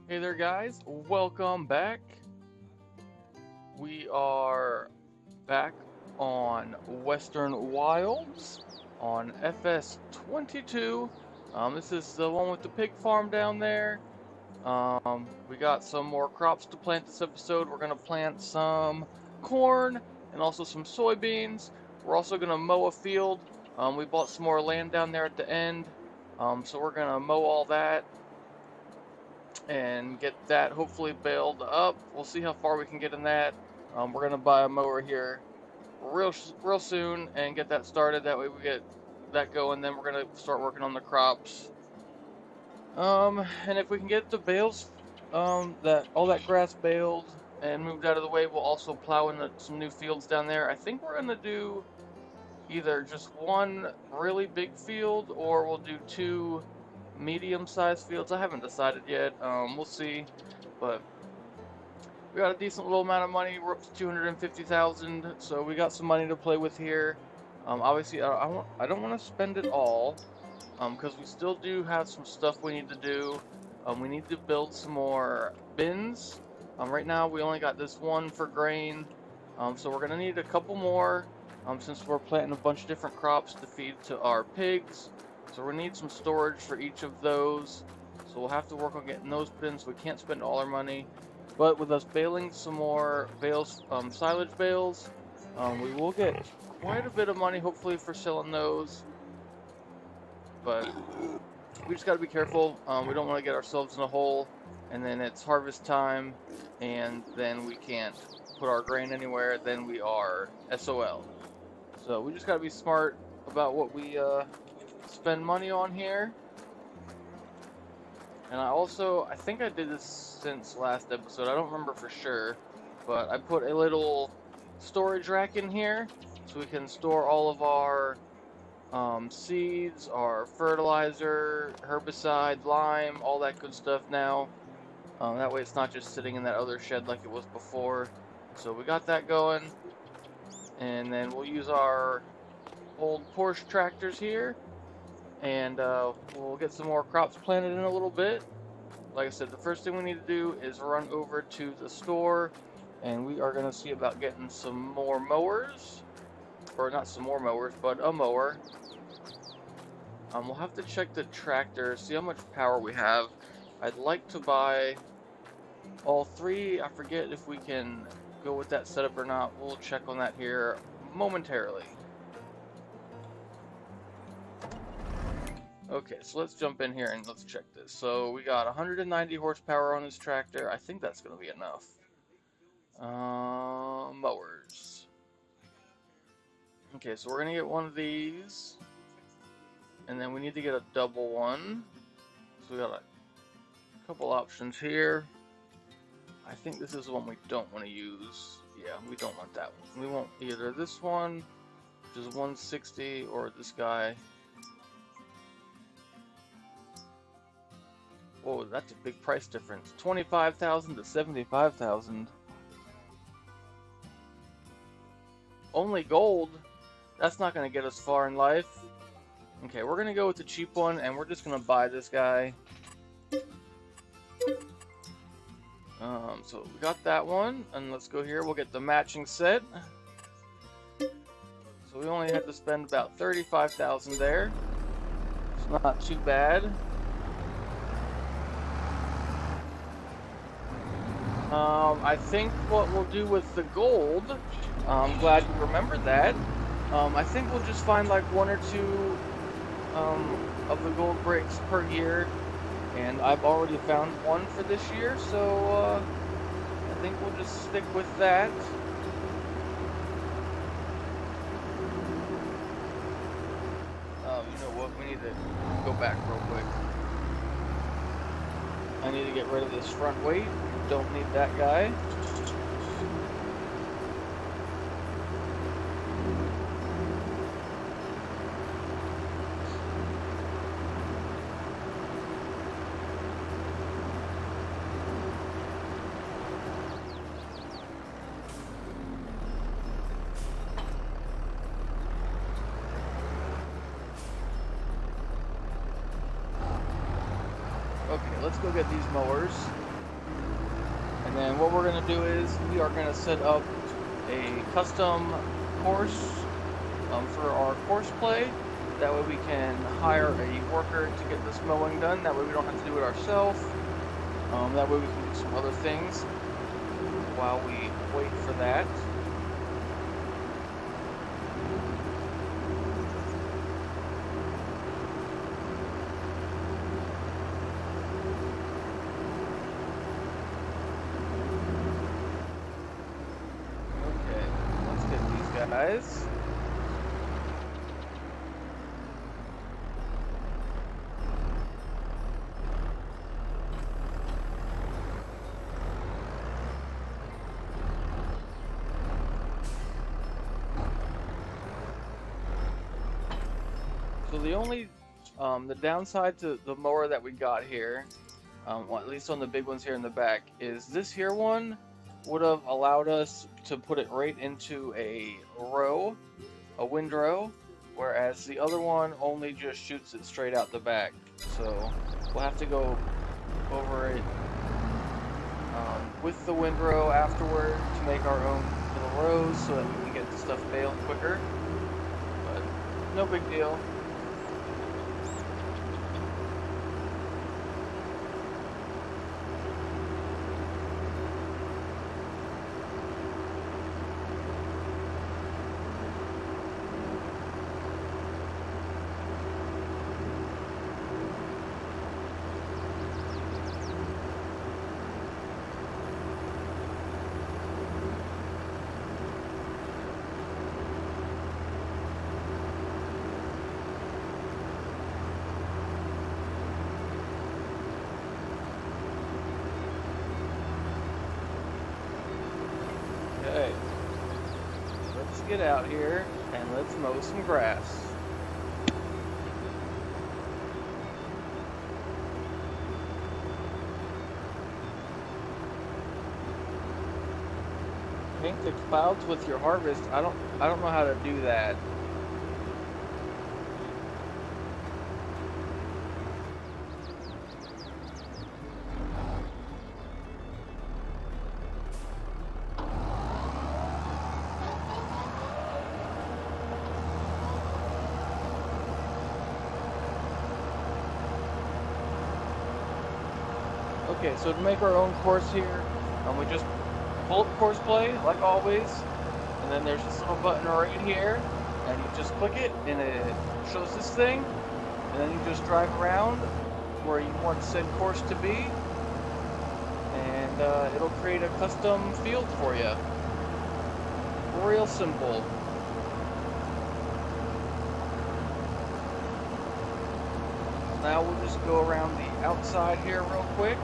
Hey there guys, welcome back. We are back on Western Wilds on FS22. This is the one with the pig farm down there. We got some more crops to plant this episode. We're gonna plant some corn and also some soybeans. We're also gonna mow a field. We bought some more land down there at the end. So we're gonna mow all that and get that hopefully baled up. We'll see how far we can get in that. We're gonna buy a mower here real soon and get that started. That way we get that going. Then we're gonna start working on the crops. And if we can get the bales, that all that grass baled and moved out of the way, we'll also plow in some new fields down there. I think we're gonna do either just one really big field or we'll do two medium-sized fields. I haven't decided yet. We'll see, but we got a decent little amount of money. We're up to 250,000, so we got some money to play with here. Obviously, I don't want to spend it all, because we still do have some stuff we need to do. We need to build some more bins. Right now, we only got this one for grain, so we're gonna need a couple more, since we're planting a bunch of different crops to feed to our pigs. So we need some storage for each of those. So we'll have to work on getting those bins. We can't spend all our money. But with us baling some more bales, silage bales, we will get quite a bit of money hopefully for selling those. But we just got to be careful. We don't want to get ourselves in a hole and then it's harvest time and then we can't put our grain anywhere. Then we are SOL. So we just got to be smart about what we spend money on here. And I think I did this since last episode, I don't remember for sure, but I put a little storage rack in here so we can store all of our seeds, our fertilizer, herbicide, lime, all that good stuff now. That way it's not just sitting in that other shed like it was before. So we got that going, and then we'll use our old Porsche tractors here. And we'll get some more crops planted in a little bit. Like I said, the first thing we need to do is run over to the store, and we are going to see about getting some more mowers. Or not some more mowers, but a mower. We'll have to check the tractor, see how much power we have. I'd like to buy all three. I forget if we can go with that setup or not. We'll check on that here momentarily. Okay, so let's jump in here and let's check this. So we got 190 horsepower on this tractor. I think that's going to be enough. Mowers. Okay, so we're going to get one of these. And then we need to get a double one. So we got a couple options here. I think this is the one we don't want to use. Yeah, we don't want that one. We want either this one, which is 160, or this guy. Whoa, that's a big price difference. 25,000 to 75,000. Only gold? That's not going to get us far in life. Okay, we're going to go with the cheap one, and we're just going to buy this guy. So we got that one, and let's go here. We'll get the matching set. So we only had to spend about 35,000 there. It's not too bad. I think what we'll do with the gold, I'm glad you remembered that. I think we'll just find like one or two of the gold bricks per year, and I've already found one for this year, so I think we'll just stick with that. You know what? We need to go back real quick. I need to get rid of this front weight. Don't need that guy. Okay, let's go get these mowers. And then what we're going to do is we are going to set up a custom course for our course play. That way we can hire a worker to get this mowing done. That way we don't have to do it ourselves. That way we can do some other things while we wait for that. Okay, let's get these guys. So the only, the downside to the mower that we got here, well, at least on the big ones here in the back, is this here one would have allowed us to put it right into a row, a windrow, whereas the other one only just shoots it straight out the back. So we'll have to go over it with the windrow afterward to make our own little rows so that we can get the stuff baled quicker. But no big deal. Okay, let's get out here and let's mow some grass. Paint the clouds with your harvest. I don't know how to do that. Okay, so to make our own course here, we just pull up course play, like always, and then there's this little button right here, and you just click it, and it shows this thing, and then you just drive around where you want said course to be, and it'll create a custom field for you. Real simple. Now we'll just go around the outside here real quick.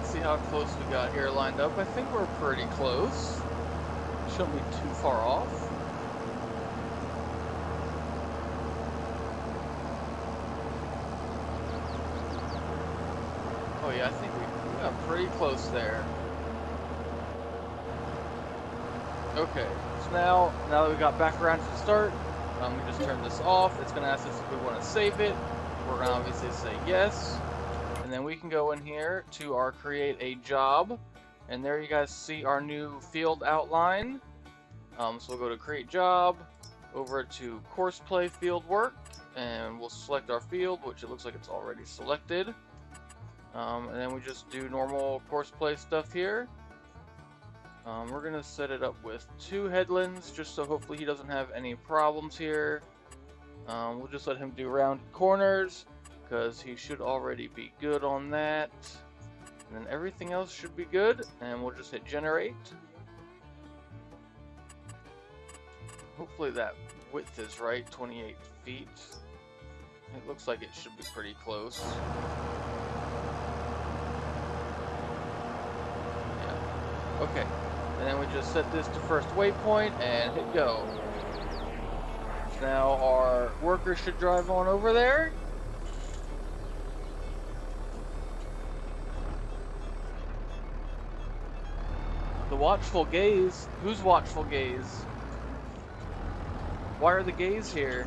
let's see how close we got here lined up. I think we're pretty close. Shouldn't be too far off. Oh yeah, I think we got pretty close there. Okay, so now that we got back around to the start, we just turn this off. It's going to ask us if we want to save it. We're going to obviously say yes. And then we can go in here to our create a job. And there you guys see our new field outline. So we'll go to create job, over to courseplay field work, and we'll select our field, which it looks like it's already selected. And then we just do normal courseplay stuff here. We're going to set it up with 2 headlands, just so hopefully he doesn't have any problems here. We'll just let him do rounded corners, because he should already be good on that. And then everything else should be good, and we'll just hit generate. Hopefully that width is right, 28 feet. It looks like it should be pretty close. Yeah. Okay. And then we just set this to first waypoint and hit go. Now our worker should drive on over there. The watchful gaze? Who's watchful gaze? Why are the gays here?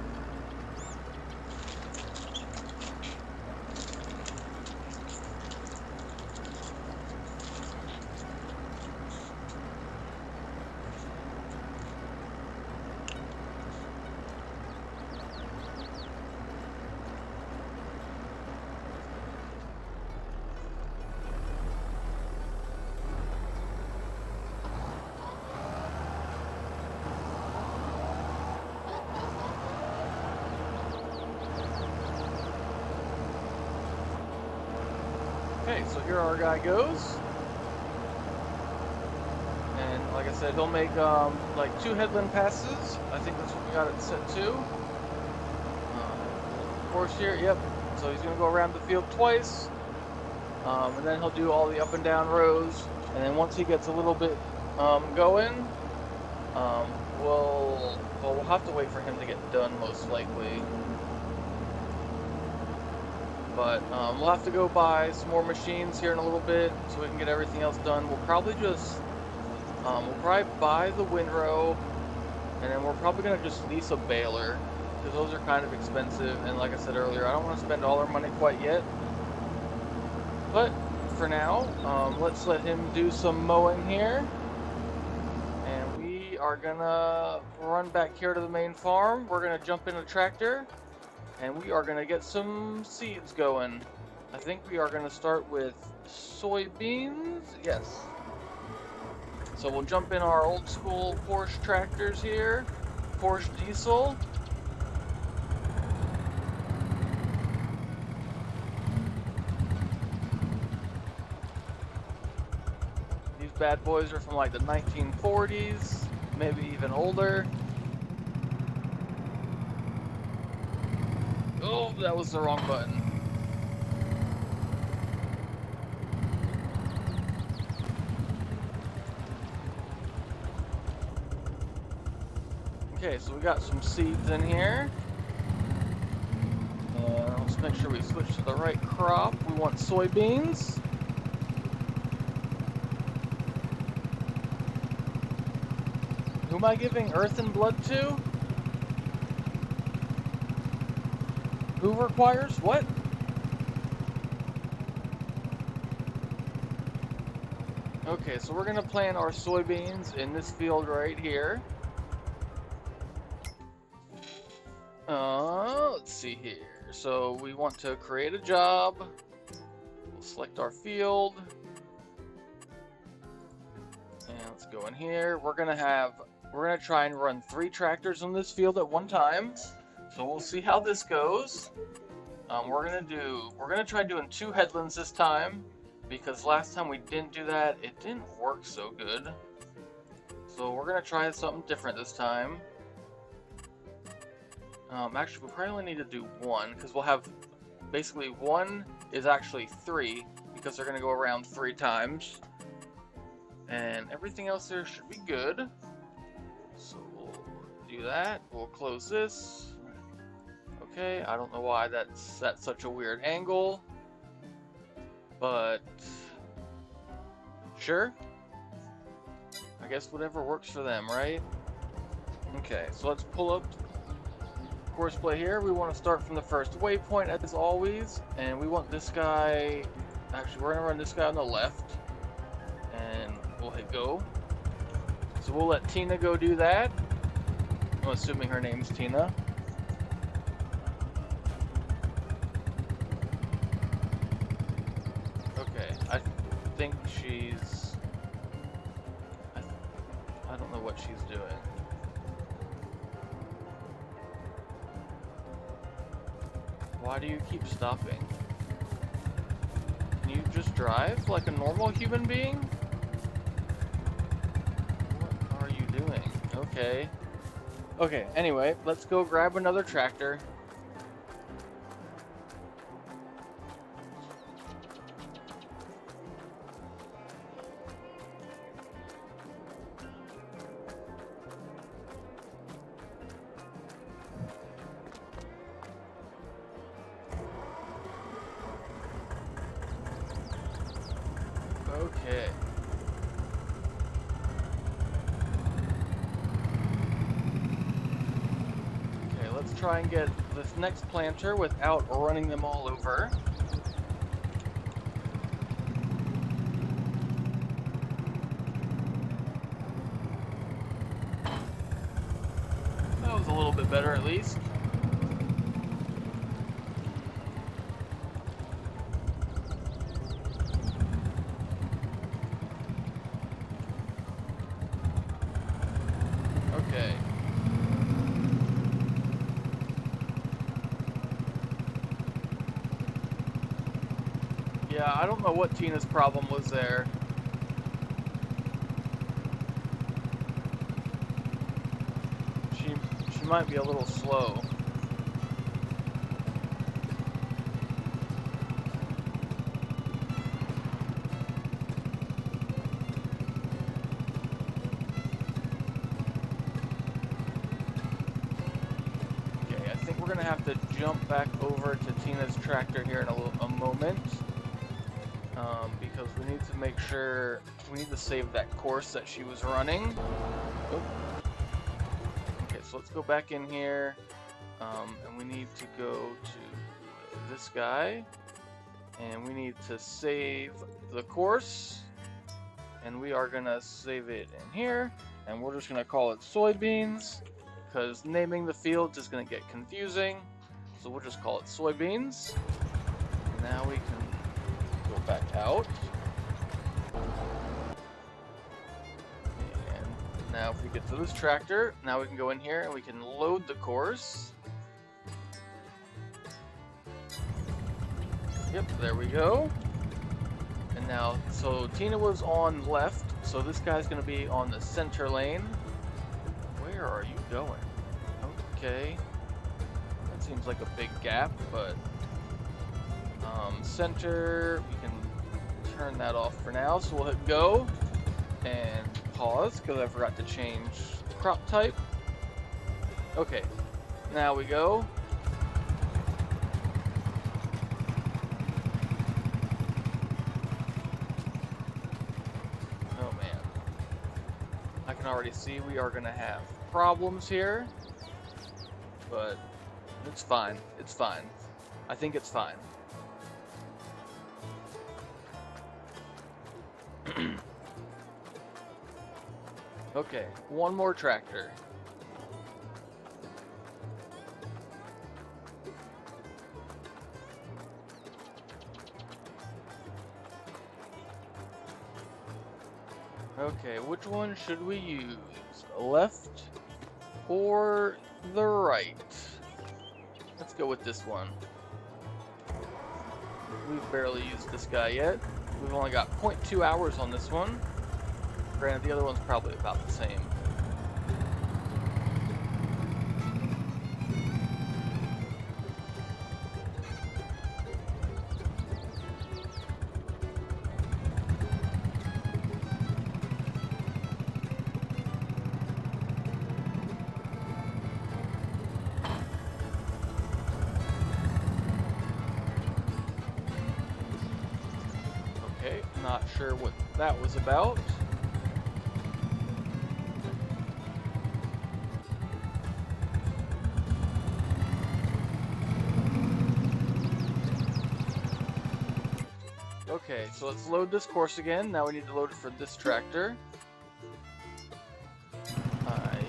Okay, so here our guy goes, and like I said, he'll make like 2 headland passes. I think that's what we got it set to. Of course here, yep. So he's gonna go around the field twice, and then he'll do all the up and down rows. And then once he gets a little bit going, we'll have to wait for him to get done most likely. But we'll have to go buy some more machines here in a little bit so we can get everything else done. We'll probably just, we'll probably buy the windrow, and then we're probably going to just lease a baler, because those are kind of expensive, and like I said earlier, I don't want to spend all our money quite yet. But for now, let's let him do some mowing here. And we are going to run back here to the main farm. We're going to jump in a tractor. And we are going to get some seeds going. I think we are going to start with soybeans. Yes. So we'll jump in our old school Porsche tractors here. Porsche diesel. These bad boys are from like the 1940s, maybe even older. Oh, that was the wrong button. Okay, so we got some seeds in here. And let's make sure we switch to the right crop. We want soybeans. Who am I giving earth and blood to? Who requires what? Okay, so we're gonna plant our soybeans in this field right here. Let's see here. So we want to create a job. We'll select our field. And let's go in here. We're gonna try and run 3 tractors on this field at one time. So we'll see how this goes. We're gonna try doing 2 headlands this time, because last time we didn't do that, it didn't work so good. So we're gonna try something different this time. Actually, we probably only need to do 1, because we'll have basically 1 is actually 3, because they're going to go around 3 times. And everything else there should be good. So we'll do that. We'll close this. Okay, I don't know why that's at such a weird angle. But sure. I guess whatever works for them, right? Okay, so let's pull up course play here. We want to start from the first waypoint as always, and we want this guy, actually we're gonna run this guy on the left, and we'll hit go. So we'll let Tina go do that. I'm assuming her name's Tina. Okay, I think she's, I don't know what she's doing. Why do you keep stopping? Can you just drive like a normal human being? What are you doing? Okay. Okay, anyway, let's go grab another tractor. Okay. Okay, let's try and get this next planter without running them all over. That was a little bit better at least. Okay. Yeah, I don't know what Tina's problem was there. She might be a little slow. We're gonna have to jump back over to Tina's tractor here in a moment, because we need to make sure, we need to save that course that she was running. Oh. Okay, so let's go back in here, and we need to go to this guy, and we need to save the course, and we are gonna save it in here, and we're just gonna call it soybeans. Because naming the field is going to get confusing, so we'll just call it soybeans. Now we can go back out. And now if we get to this tractor, now we can go in here and we can load the course. Yep, there we go. And now, so Tina was on left, so this guy's going to be on the center lane. Where are you going? Okay. That seems like a big gap, but center, we can turn that off for now. So we'll hit go and pause because I forgot to change crop type. Okay, now we go. Oh man. I can already see we are going to have problems here, but it's fine. It's fine. I think it's fine. Okay, one more tractor. Okay, which one should we use? Left or the right? Let's go with this one. We've barely used this guy yet. We've only got 0.2 hours on this one. Granted, the other one's probably about the same. Not sure what that was about. Okay, so let's load this course again. Now we need to load it for this tractor. I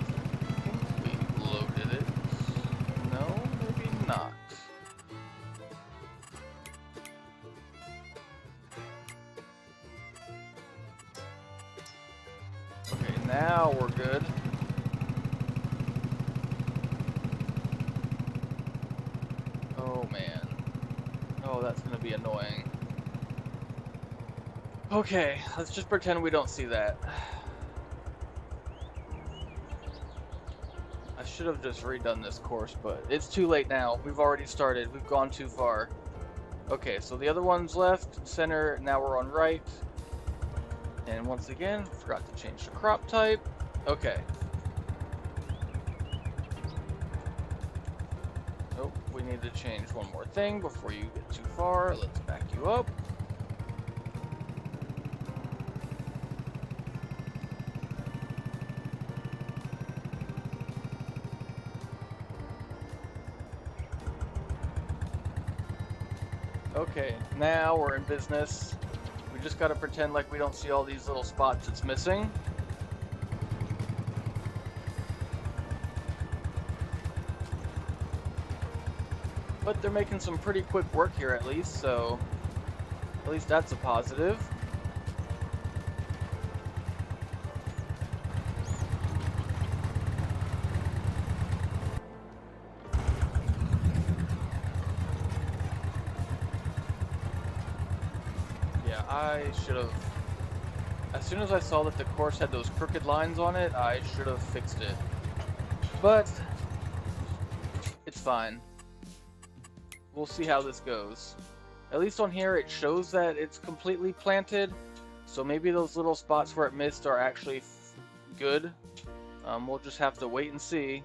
think we loaded it. No, maybe not. Okay, now we're good. Oh man. Oh, that's gonna be annoying. Okay, let's just pretend we don't see that. I should have just redone this course, but it's too late now. We've already started. We've gone too far. Okay, so the other one's left, center, now we're on right. And once again, forgot to change the crop type. Okay. Oh, we need to change one more thing before you get too far. Let's back you up. Okay, now we're in business. We just gotta pretend like we don't see all these little spots it's missing. But they're making some pretty quick work here at least, so at least that's a positive. Yeah, I should have... As soon as I saw that the course had those crooked lines on it, I should have fixed it. But it's fine. We'll see how this goes. At least on here it shows that it's completely planted, so maybe those little spots where it missed are actually good. We'll just have to wait and see.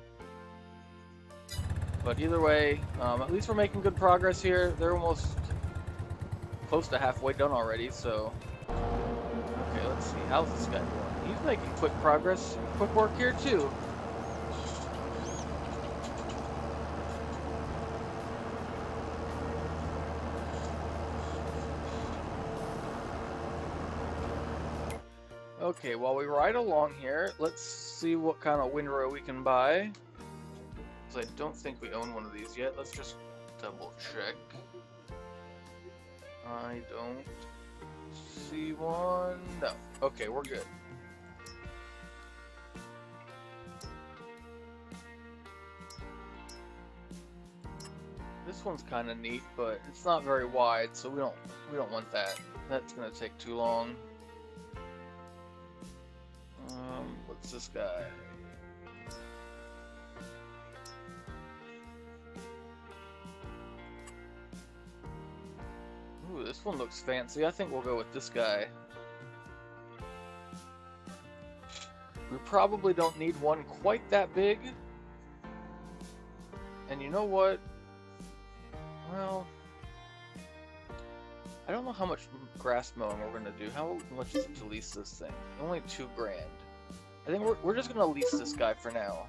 But either way, at least we're making good progress here. They're almost close to halfway done already, so... Okay, let's see. How's this guy doing? He's making quick progress, quick work here too. Okay, while we ride along here, let's see what kind of windrow we can buy. Because I don't think we own one of these yet. Let's just double check. I don't see one. No. Okay, we're good. This one's kind of neat, but it's not very wide, so we don't want that. That's gonna take too long. What's this guy? Ooh, this one looks fancy. I think we'll go with this guy. We probably don't need one quite that big. And you know what? Well, I don't know how much grass mowing we're gonna do. How much is it to lease this thing? Only $2 grand. I think we're just gonna lease this guy for now.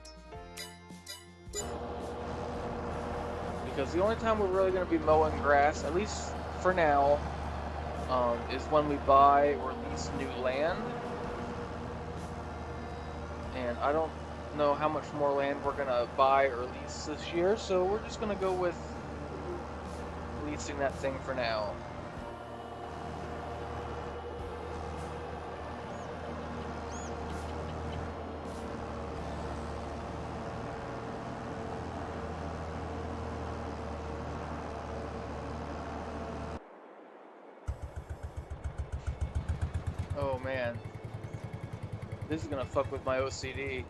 Because the only time we're really gonna be mowing grass, at least for now, is when we buy or lease new land. And I don't know how much more land we're gonna buy or lease this year, so we're just gonna go with leasing that thing for now. Oh man, this is gonna fuck with my OCD.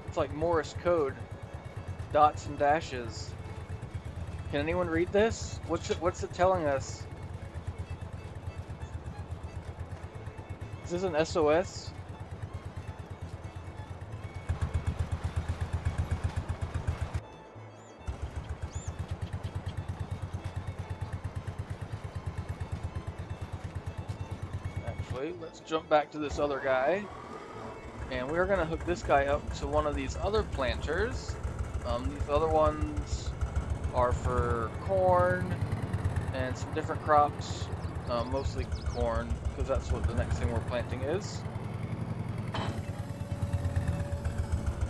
It's like Morse code, dots and dashes. Can anyone read this? What's it telling us? Is this an SOS? let's jump back to this other guy. And we're going to hook this guy up to one of these other planters. These other ones are for corn and some different crops, mostly corn, because that's what the next thing we're planting is.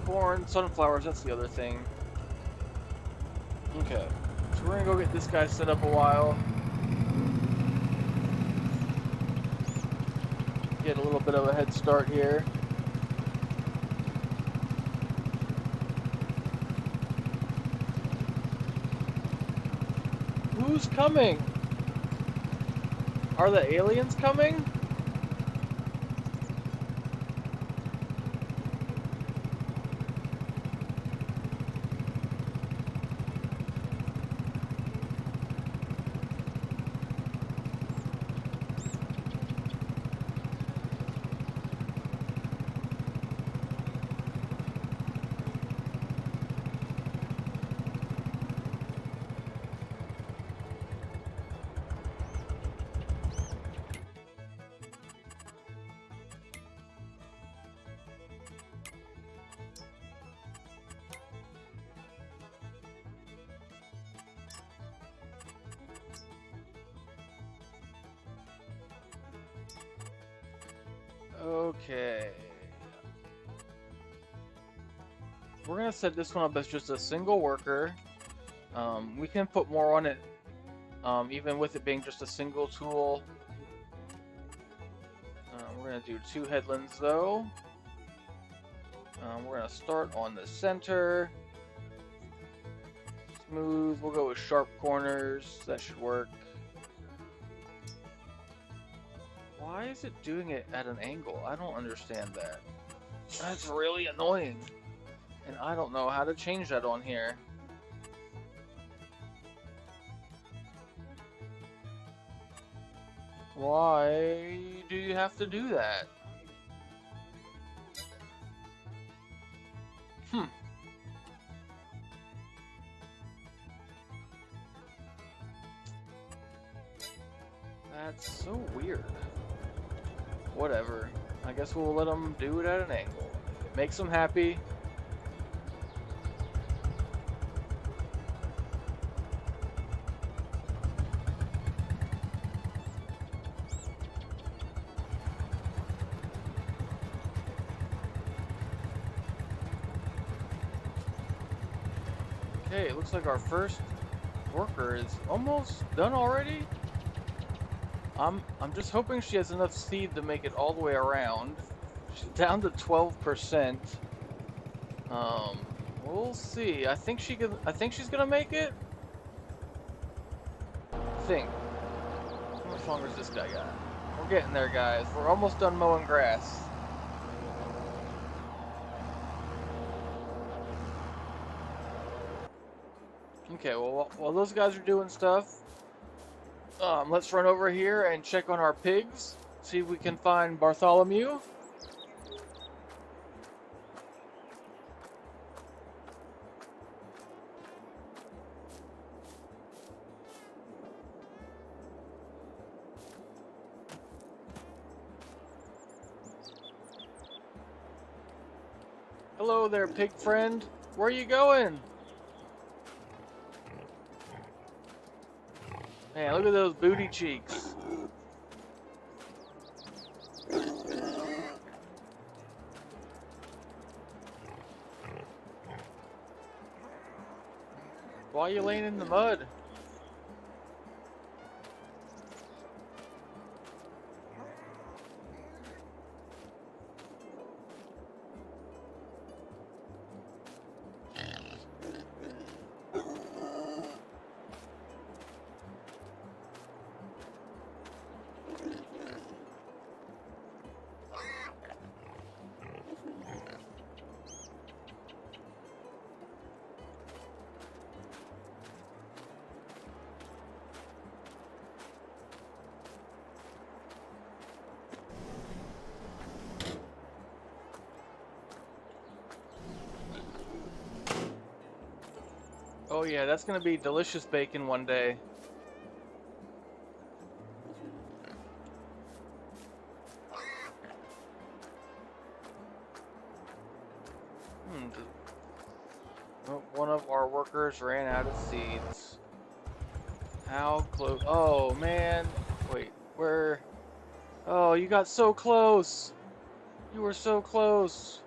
Corn, sunflowers, that's the other thing. Okay, so we're going to go get this guy set up a while. Get a little bit of a head start here. Who's coming? Are the aliens coming? Okay. We're gonna set this one up as just a single worker. We can put more on it, even with it being just a single tool. We're gonna do 2 headlands though. We're gonna start on the center. Smooth, we'll go with sharp corners, that should work. Why is it doing it at an angle? I don't understand that. That's really annoying. And I don't know how to change that on here. Why do you have to do that? That's so weird. Whatever. I guess we'll let them do it at an angle. Makes them happy. Okay, it looks like our first worker is almost done already. I'm just hoping she has enough seed to make it all the way around. She's down to 12%. We'll see. I think she's gonna make it. I think. How much longer has this guy got? We're getting there, guys. We're almost done mowing grass. Okay, well, while those guys are doing stuff, let's run over here and check on our pigs. See if we can find Bartholomew. Hello there, pig friend. Where are you going? Man, look at those booty cheeks. Why are you laying in the mud? Oh yeah, that's gonna be delicious bacon one day. one of our workers ran out of seeds. How close? Oh, man. Wait, where? Oh, you got so close. You were so close.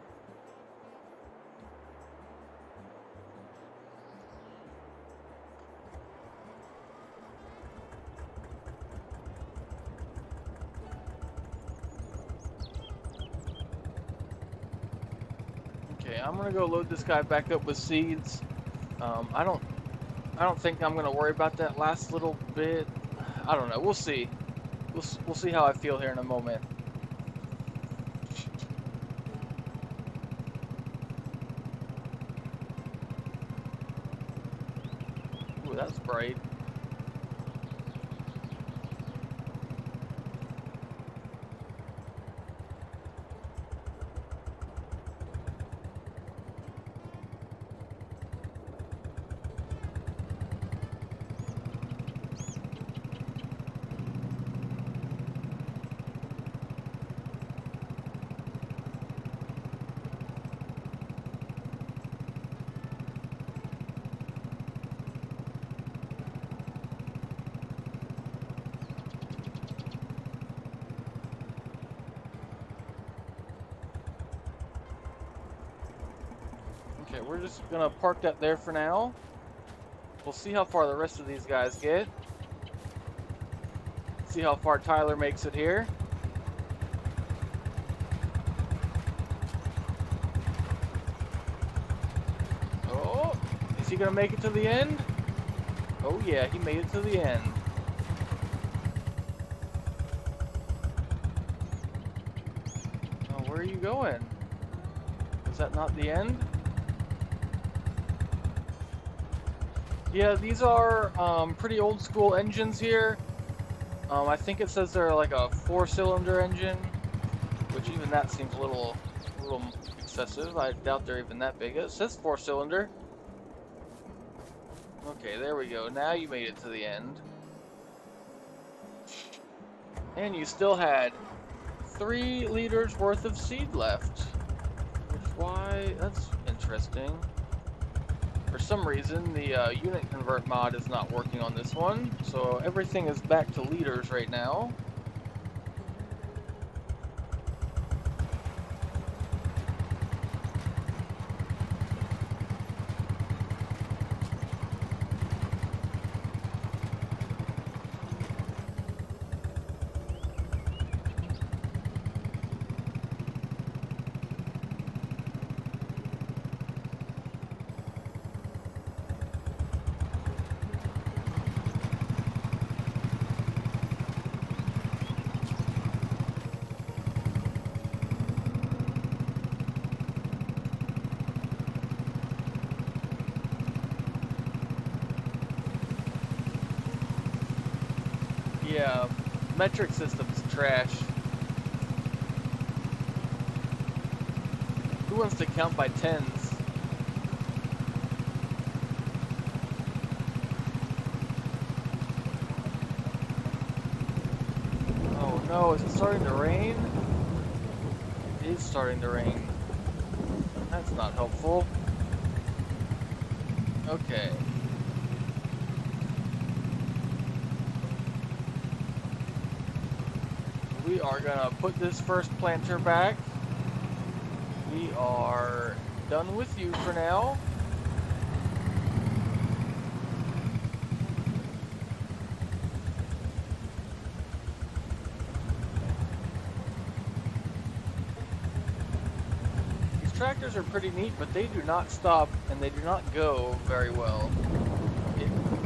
Okay, I'm gonna go load this guy back up with seeds. I don't think I'm gonna worry about that last little bit. I don't know. We'll see. We'll see how I feel here in a moment. Ooh, that's bright. Okay, we're just gonna park that there for now. We'll see how far the rest of these guys get. See how far Tyler makes it here. Oh, is he gonna make it to the end? Oh yeah, he made it to the end. Oh, where are you going? Is that not the end? Yeah, these are pretty old school engines here. I think it says they're like a 4-cylinder engine, which even that seems a little excessive. I doubt they're even that big. It says 4-cylinder. Okay, there we go. Now you made it to the end. And you still had 3 liters worth of seed left. Why? That's interesting. For some reason, the unit convert mod is not working on this one, so everything is back to liters right now. Yeah, metric system's trash. Who wants to count by tens? Oh no, is it starting to rain? It is starting to rain. That's not helpful. Okay. We are gonna put this first planter back. We are done with you for now. These tractors are pretty neat, but they do not stop and they do not go very well.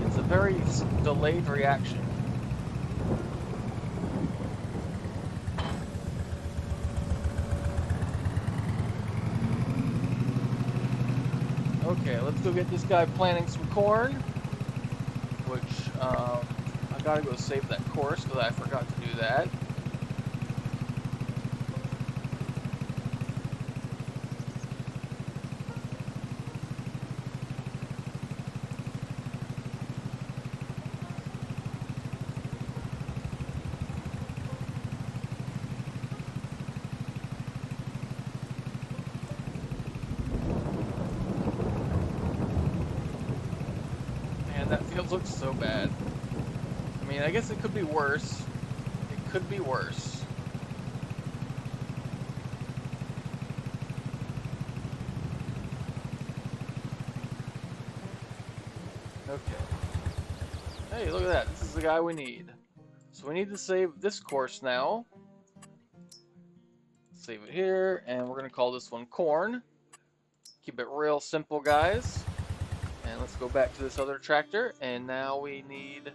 It's a very delayed reaction. Okay, let's go get this guy planting some corn, which I gotta go save that course because I forgot to do that. fields look so bad. I mean, I guess it could be worse. It could be worse. Okay. Hey, look at that. This is the guy we need. So we need to save this course now. Save it here, and we're going to call this one corn. Keep it real simple, guys. And let's go back to this other tractor, and now we need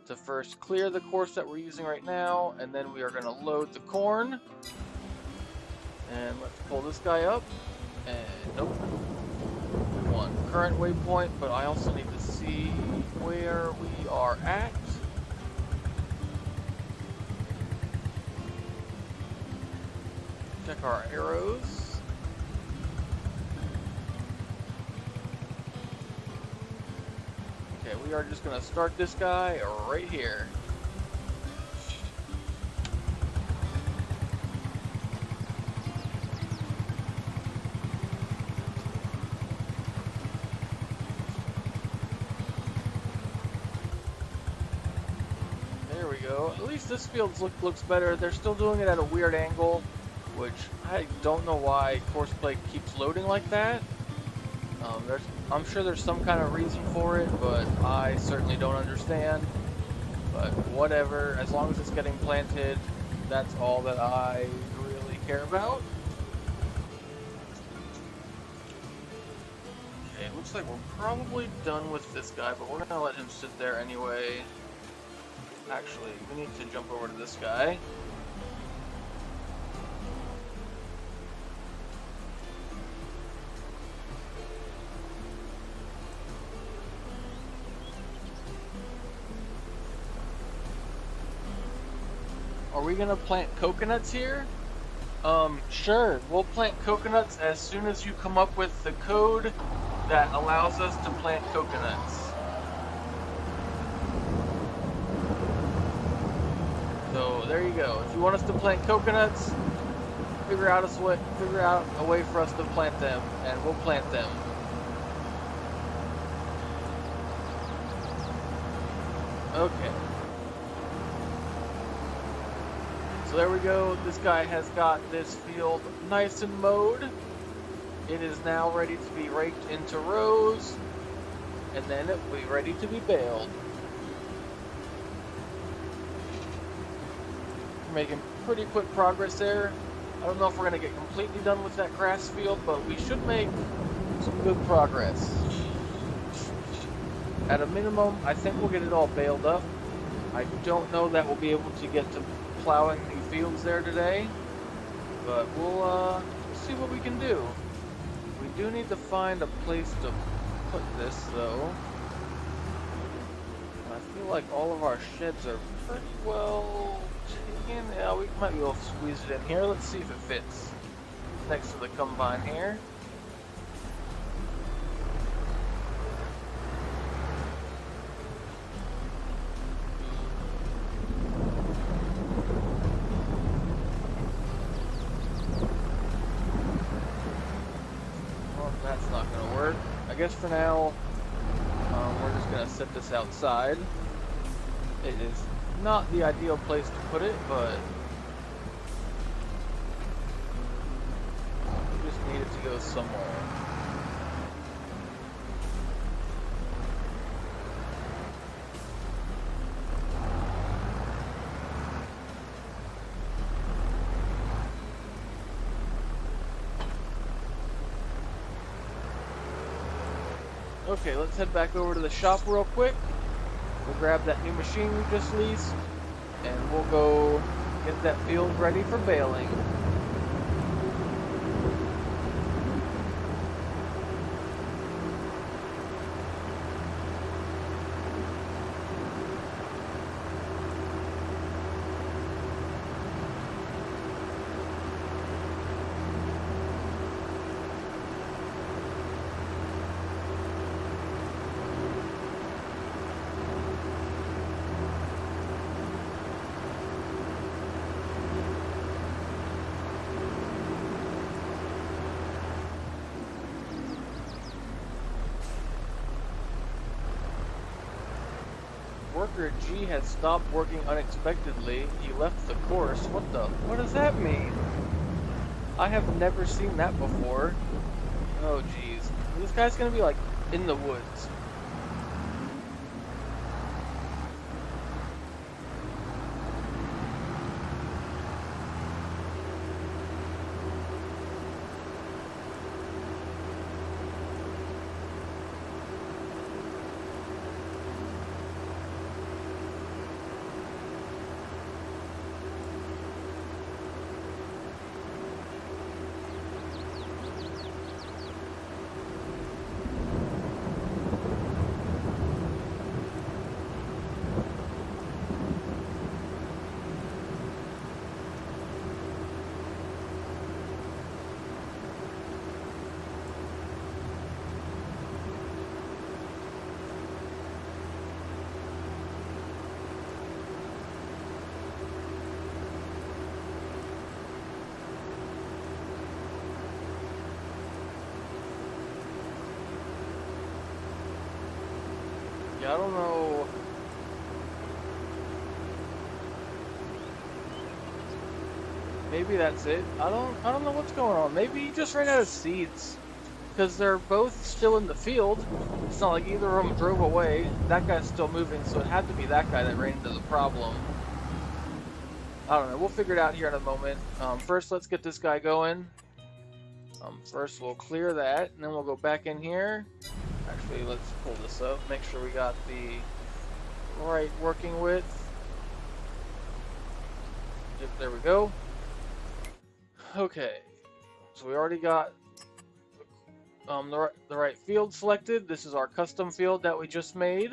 to first clear the course that we're using right now, and then we are going to load the corn. And let's pull this guy up, and nope. We want current waypoint, but I also need to see where we are at. Check our arrows. Okay, we are just going to start this guy right here. There we go. At least this field looks better. They're still doing it at a weird angle, which I don't know why course play keeps loading like that. I'm sure there's some kind of reason for it, but I certainly don't understand. But whatever, as long as it's getting planted, that's all that I really care about. Okay, it looks like we're probably done with this guy, but we're gonna let him sit there anyway. Actually, we need to jump over to this guy. Are we gonna plant coconuts here? Sure, we'll plant coconuts as soon as you come up with the code that allows us to plant coconuts. So there you go. If you want us to plant coconuts, figure out a way for us to plant them, and we'll plant them. Okay. So there we go. This guy has got this field nice and mowed. It is now ready to be raked into rows, and then it will be ready to be baled. We're making pretty quick progress there. I don't know if we're going to get completely done with that grass field, but we should make some good progress. At a minimum, I think we'll get it all baled up. I don't know that we'll be able to get to plowing new fields there today, but we'll see what we can do. We do need to find a place to put this, though. I feel like all of our sheds are pretty well taken. Yeah, we might be able to squeeze it in here. Let's see if it fits next to the combine here. I guess for now, we're just going to set this outside. It is not the ideal place to put it, but we just need it to go somewhere. Okay, let's head back over to the shop real quick. We'll grab that new machine we just leased, and we'll go get that field ready for baling. Worker G has stopped working unexpectedly. He left the course. What does that mean? I have never seen that before. Oh geez. This guy's gonna be like in the woods. I don't know. Maybe that's it. I don't know what's going on. Maybe he just ran out of seeds. Because they're both still in the field. It's not like either of them drove away. That guy's still moving, so it had to be that guy that ran into the problem. I don't know. We'll figure it out here in a moment. First, let's get this guy going. First, we'll clear that, and then we'll go back in here. Actually, let's pull this up, make sure we got the right working width. Yep, there we go. Okay, so we already got the right field selected. This is our custom field that we just made.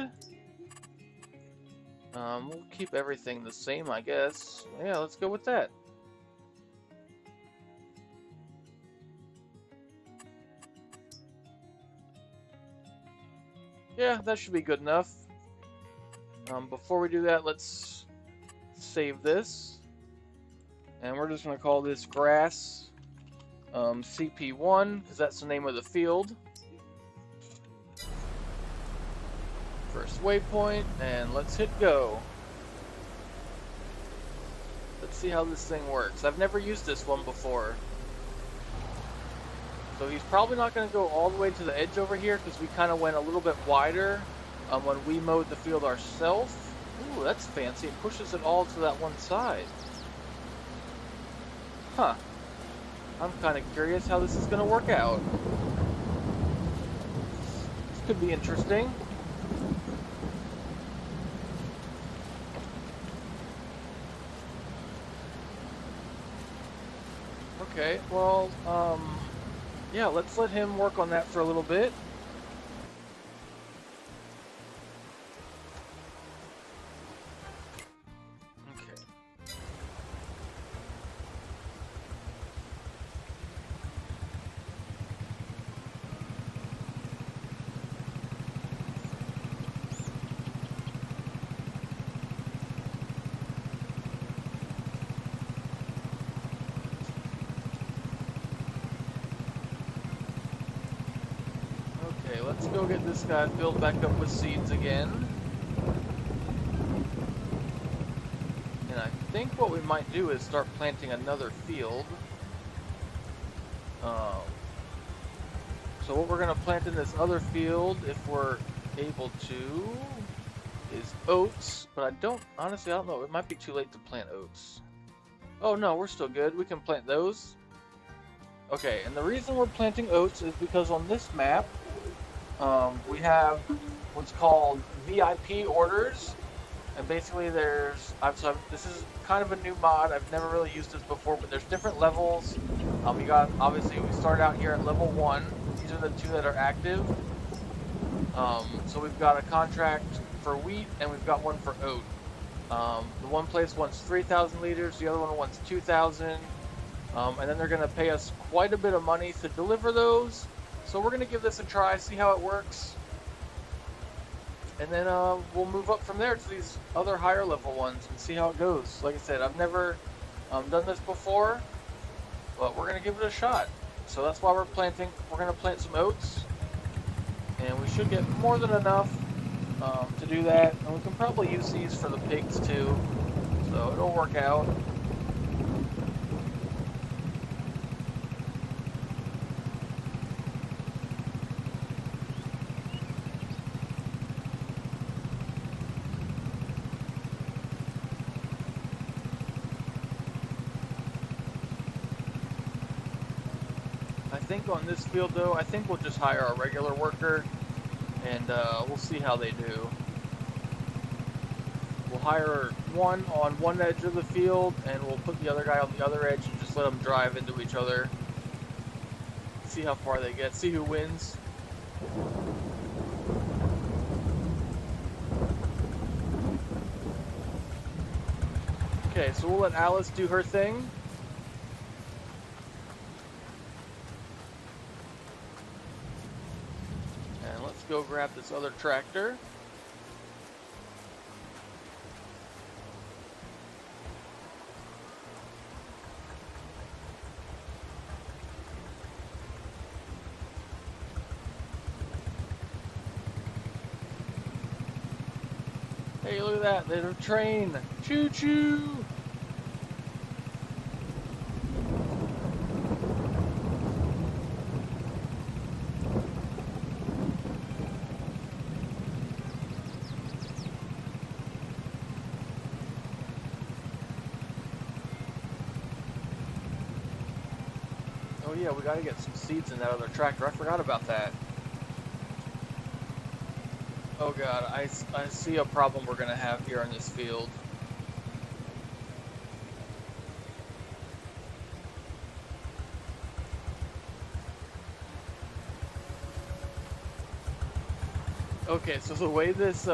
We'll keep everything the same, I guess. Yeah, let's go with that. Yeah, that should be good enough. Before we do that, let's save this. And we're just going to call this grass CP1, because that's the name of the field. First waypoint, and let's hit go. Let's see how this thing works. I've never used this one before. So he's probably not going to go all the way to the edge over here because we kind of went a little bit wider when we mowed the field ourselves. Ooh, that's fancy. It pushes it all to that one side. Huh. I'm kind of curious how this is going to work out. This could be interesting. Okay, well, yeah, let's let him work on that for a little bit. Okay. Let's go get this guy filled back up with seeds again. And I think what we might do is start planting another field. So what we're going to plant in this other field, if we're able to, is oats. But honestly, I don't know. It might be too late to plant oats. Oh no, we're still good. We can plant those. Okay, and the reason we're planting oats is because on this map, we have what's called VIP orders, and basically this is kind of a new mod. I've never really used this before, but there's different levels. You got, obviously, we start out here at level 1. These are the 2 that are active. So we've got a contract for wheat, and we've got one for oat. The one place wants 3,000 liters, the other one wants 2,000, and then they're going to pay us quite a bit of money to deliver those. So we're going to give this a try, see how it works, and then we'll move up from there to these other higher level ones and see how it goes. Like I said, I've never done this before, but we're going to give it a shot. So that's why we're planting. We're going to plant some oats, and we should get more than enough to do that. And we can probably use these for the pigs too, so it'll work out. I think on this field though, I think we'll just hire a regular worker and we'll see how they do. We'll hire one on one edge of the field and we'll put the other guy on the other edge and just let them drive into each other. See how far they get, see who wins. Okay, so we'll let Alice do her thing. And let's go grab this other tractor. Hey, look at that, there's a train. Choo-choo! Oh yeah, we gotta get some seeds in that other tractor. I forgot about that. Oh god, I see a problem we're gonna have here in this field. Okay, so the way this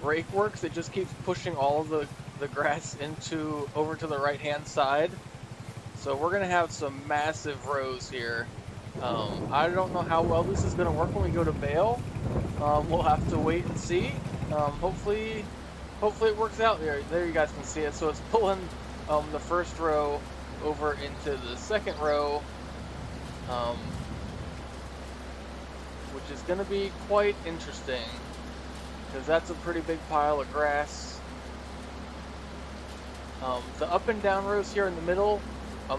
rake works, it just keeps pushing all of the grass over to the right hand side. So we're gonna have some massive rows here. I don't know how well this is gonna work when we go to bale. We'll have to wait and see. Hopefully it works out there. There you guys can see it. So it's pulling the first row over into the second row, which is going to be quite interesting because that's a pretty big pile of grass. The up and down rows here in the middle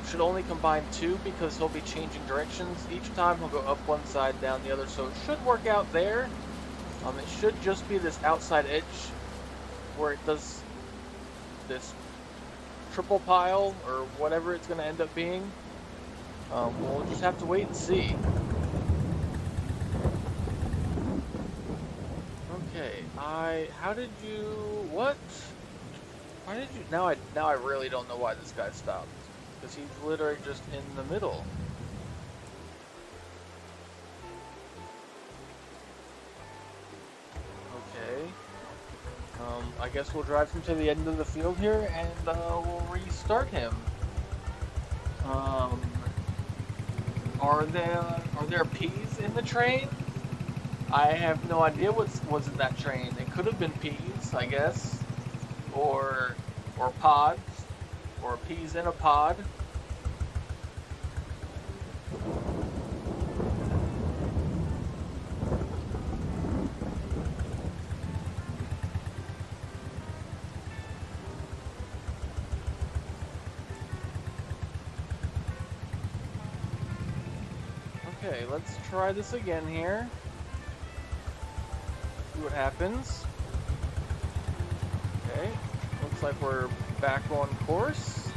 should only combine 2 because he'll be changing directions each time. He'll go up one side, down the other, so it should work out there. It should just be this outside edge where it does this triple pile or whatever it's going to end up being. We'll just have to wait and see. Okay, how did you, what? Why did you, now I really don't know why this guy stopped. Because he's literally just in the middle. Okay. I guess we'll drive him to the end of the field here and we'll restart him. Are there peas in the train? I have no idea what was in that train. It could have been peas, I guess, or pods, or peas in a pod. Okay, let's try this again here. See what happens. Okay, looks like we're back on course.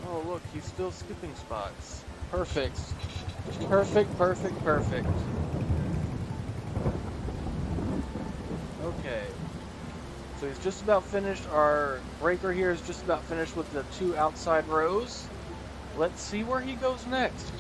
Oh look, he's still skipping spots. Perfect. Perfect, perfect, perfect. Okay. So he's just about finished. Our breaker here is just about finished with the 2 outside rows. Let's see where he goes next.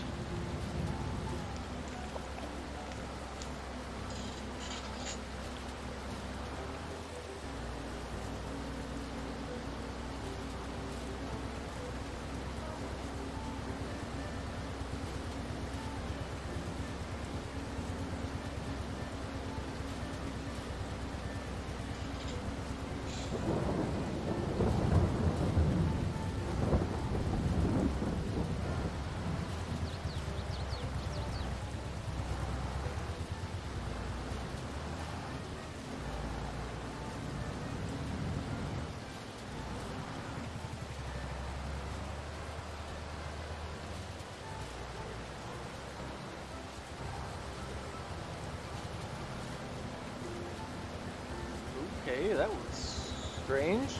Okay, that was strange.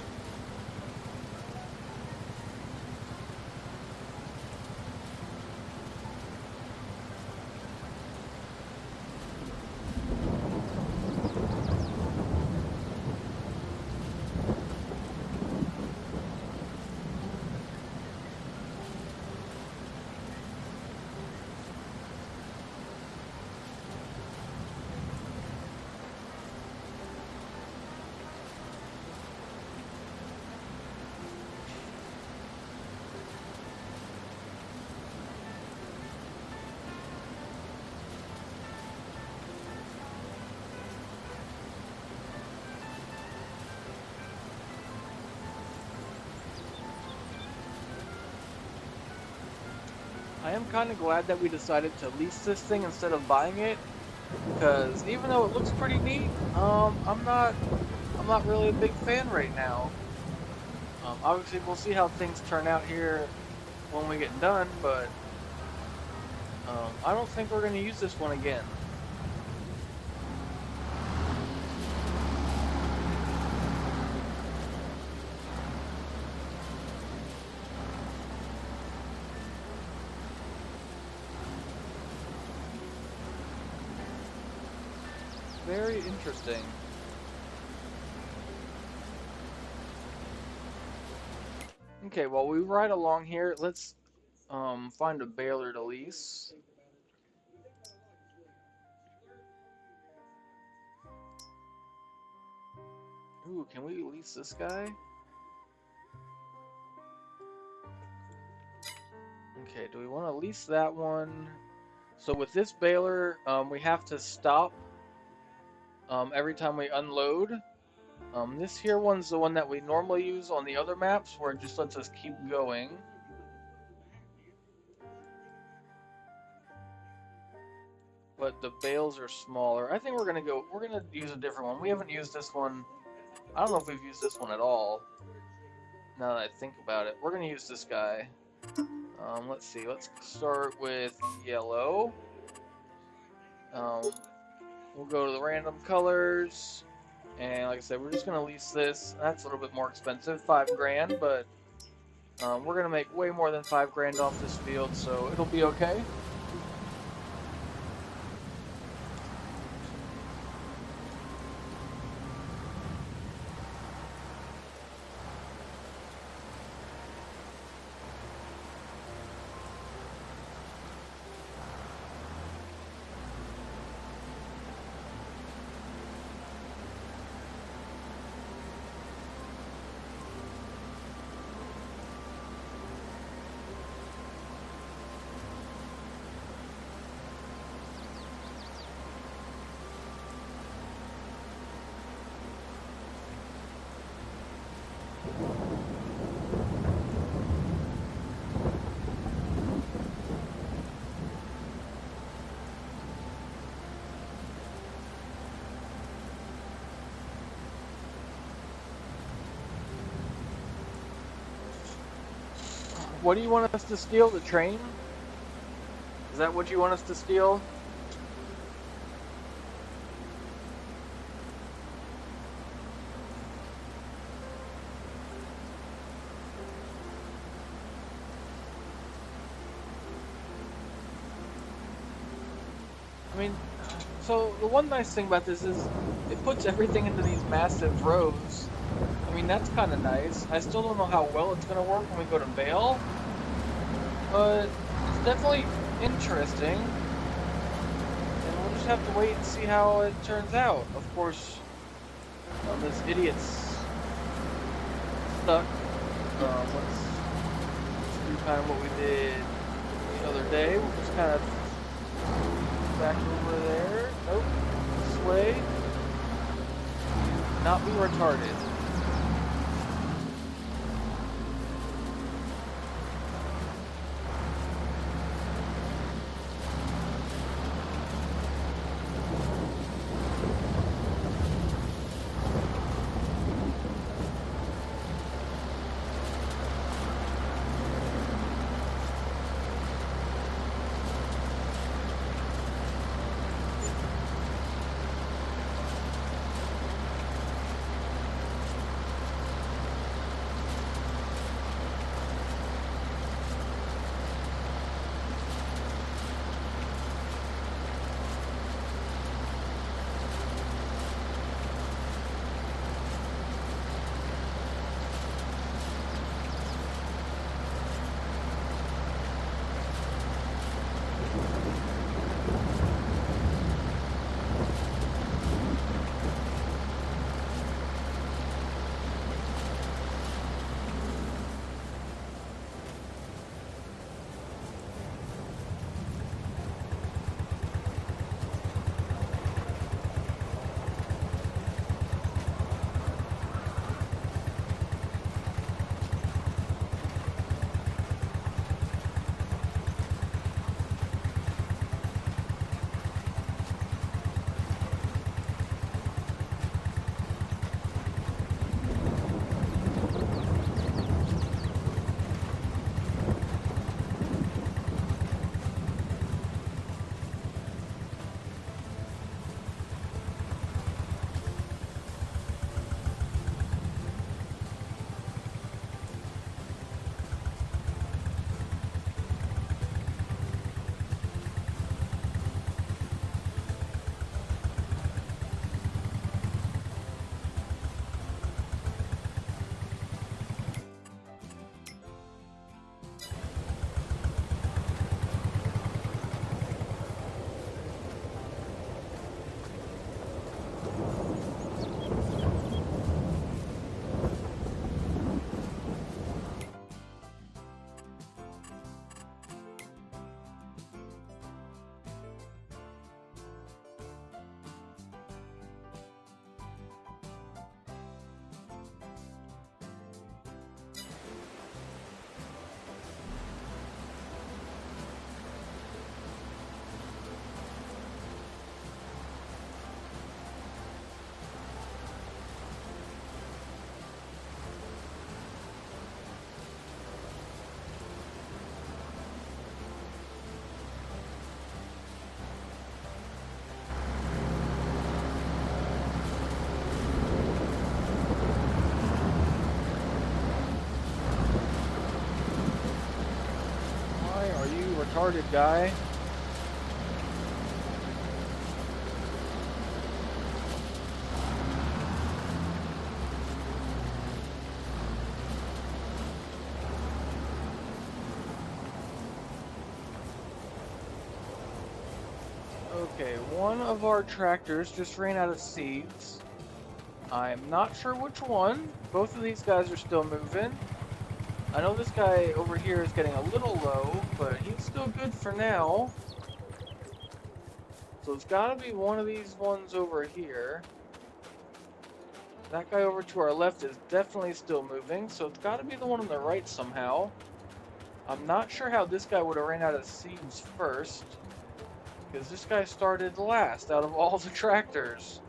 I am kind of glad that we decided to lease this thing instead of buying it, because even though it looks pretty neat, I'm not really a big fan right now. Obviously, we'll see how things turn out here when we get done, but I don't think we're going to use this one again. Very interesting. Okay, while we ride along here, let's find a baler to lease. Ooh, can we lease this guy? Okay, do we want to lease that one? So with this baler, we have to stop every time we unload. This here one's the one that we normally use on the other maps, where it just lets us keep going. But the bales are smaller. I think we're gonna use a different one. We haven't used this one. I don't know if we've used this one at all. Now that I think about it, we're gonna use this guy. Let's see. Let's start with yellow. We'll go to the random colors, and like I said, we're just gonna lease this. That's a little bit more expensive, 5 grand, but we're gonna make way more than 5 grand off this field, so it'll be okay. What do you want us to steal? The train? Is that what you want us to steal? I mean, so the one nice thing about this is it puts everything into these massive rows. I mean, that's kind of nice. I still don't know how well it's going to work when we go to bale, but it's definitely interesting, and we'll just have to wait and see how it turns out. Of course, this idiot's stuck. Let's do kind of what we did the other day. We'll just kind of back over there. Nope. This way. Not be retarded. retarded guy. Okay, one of our tractors just ran out of seeds. I'm not sure which one. Both of these guys are still moving. I know this guy over here is getting a little low, but he's still good for now. So it's got to be one of these ones over here. That guy over to our left is definitely still moving, so it's got to be the one on the right somehow. I'm not sure how this guy would have ran out of seeds first, because this guy started last out of all the tractors.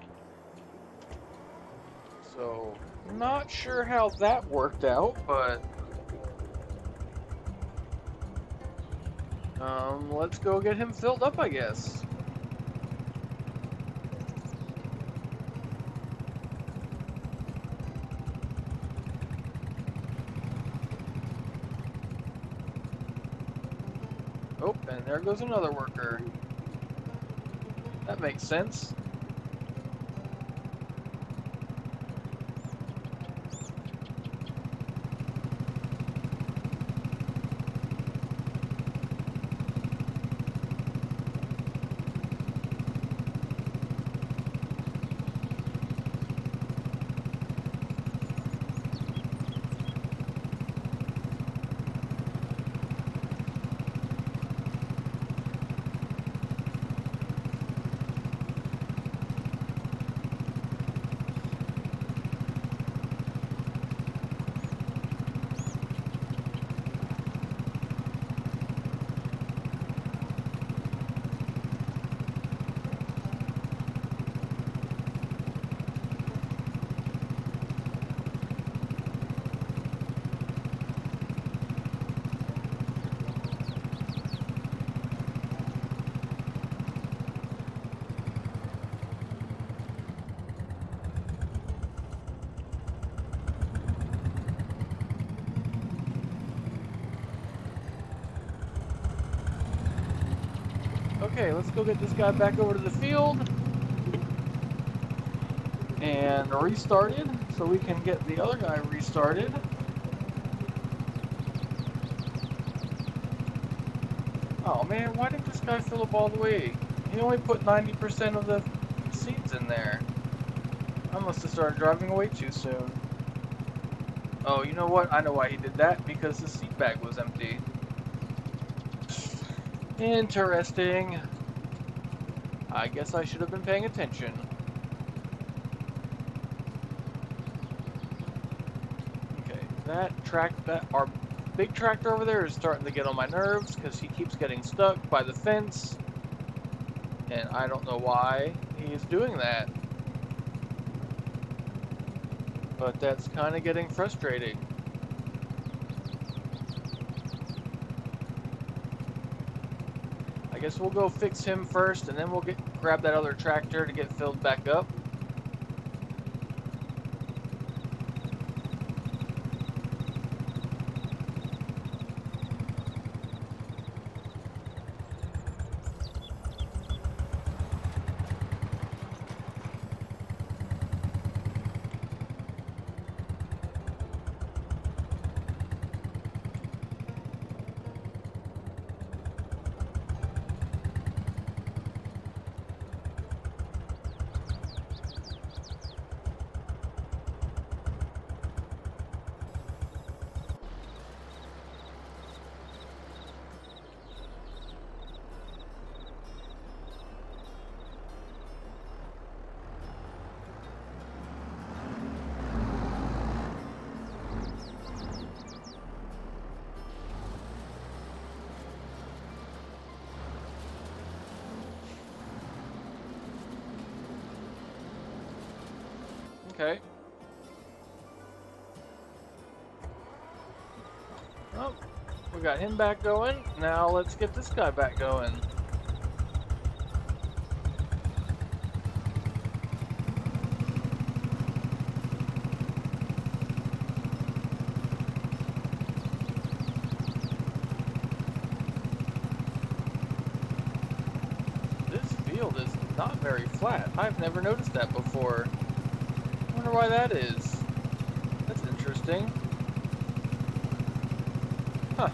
So, not sure how that worked out, but let's go get him filled up, I guess. Oh, and there goes another worker. That makes sense. Okay, let's go get this guy back over to the field and restarted so we can get the other guy restarted. Oh man, why didn't this guy fill up all the way? He only put 90% of the seeds in there. I must have started driving away too soon. Oh, you know what? I know why he did that, because the seed bag was empty. Interesting. I guess I should have been paying attention. Okay, our big tractor over there is starting to get on my nerves because he keeps getting stuck by the fence, and I don't know why he is doing that. But that's kind of getting frustrating. I guess we'll go fix him first, and then we'll grab that other tractor to get filled back up. Okay. Oh, we got him back going. Now let's get this guy back going. not very flat. I've never noticed that before. I wonder why that is. That's interesting. Huh.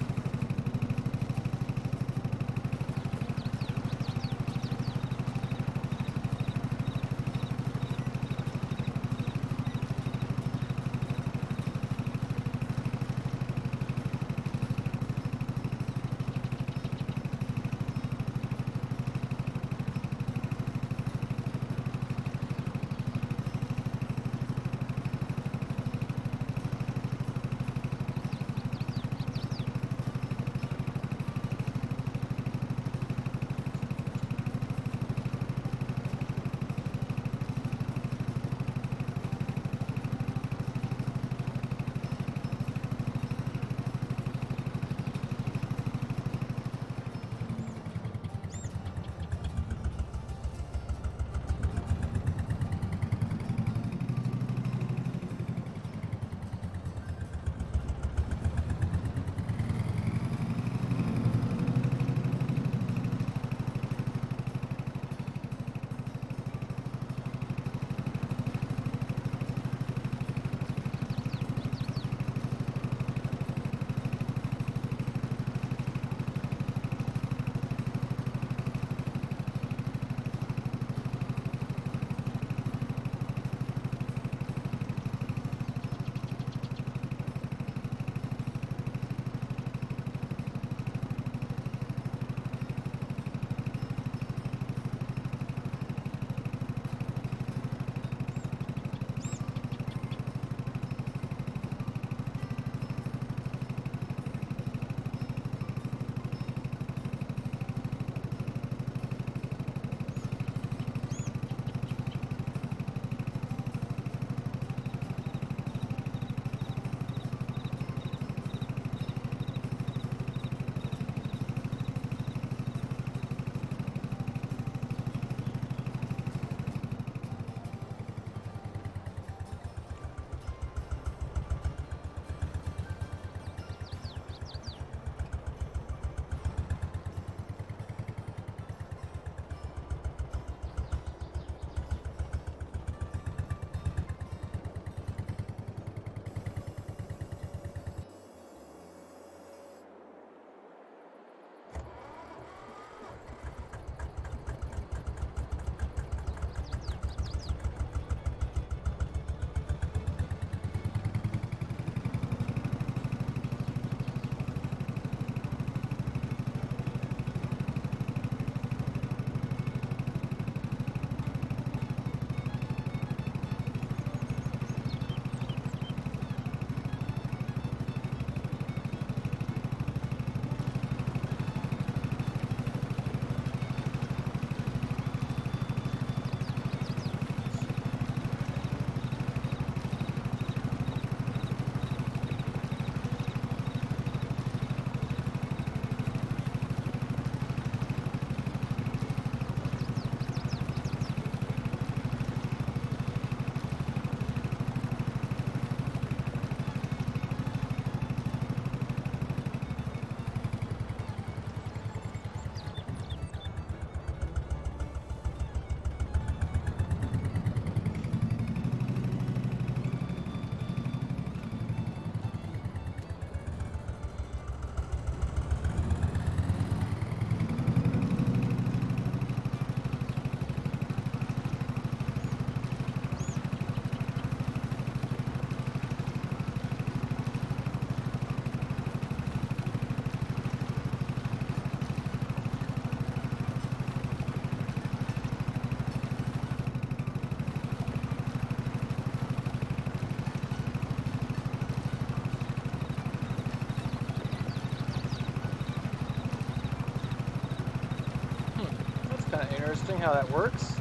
Kind of interesting how that works.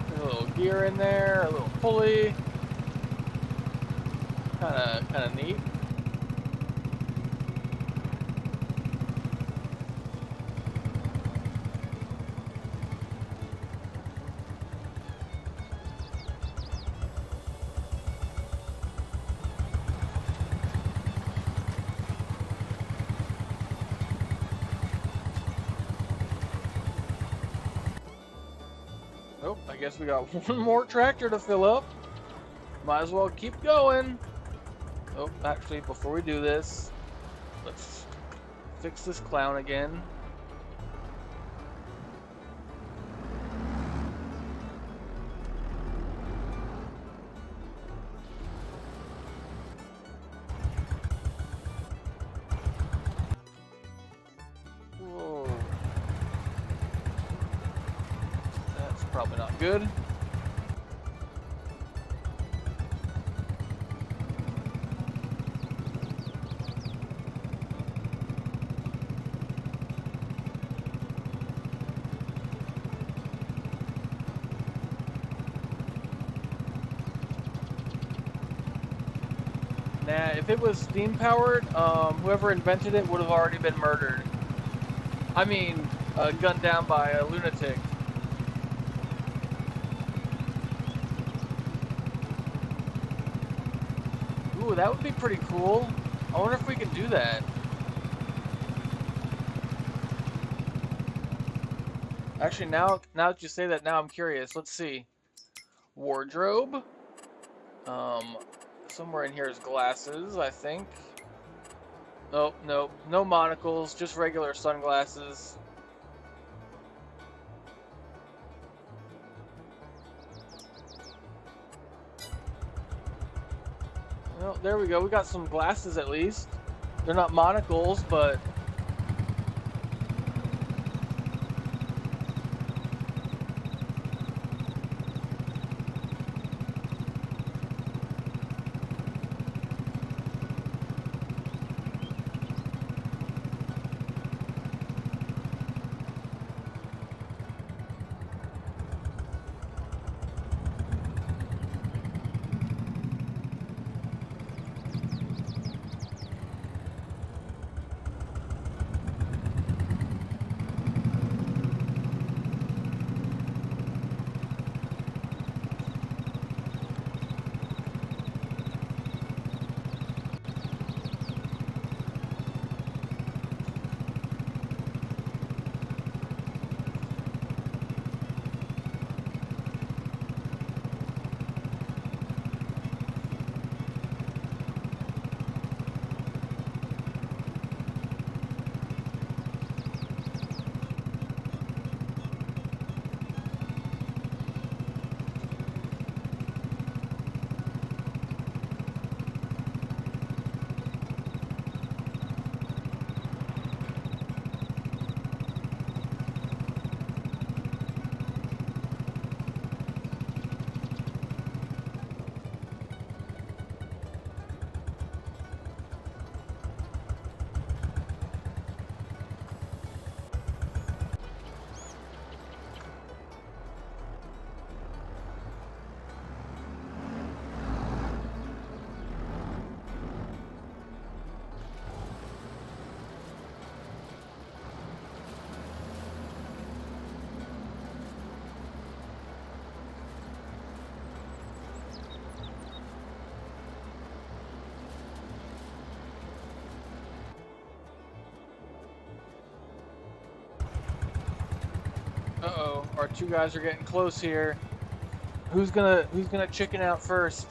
There's a little gear in there, a little pulley. Kind of neat. Oh, I guess we got one more tractor to fill up. Might as well keep going. Oh, actually, before we do this, let's fix this clown again. Whoa. That's probably not good. Nah, if it was steam powered, whoever invented it would have already been murdered. I mean, gunned down by a lunatic. Ooh, that would be pretty cool. I wonder if we can do that. Actually, now that you say that, now I'm curious. Let's see. Wardrobe. Somewhere in here is glasses, I think. Nope, nope. No monocles, just regular sunglasses. Well, there we go. We got some glasses at least. They're not monocles, but... Uh-oh, our two guys are getting close here. Who's gonna chicken out first?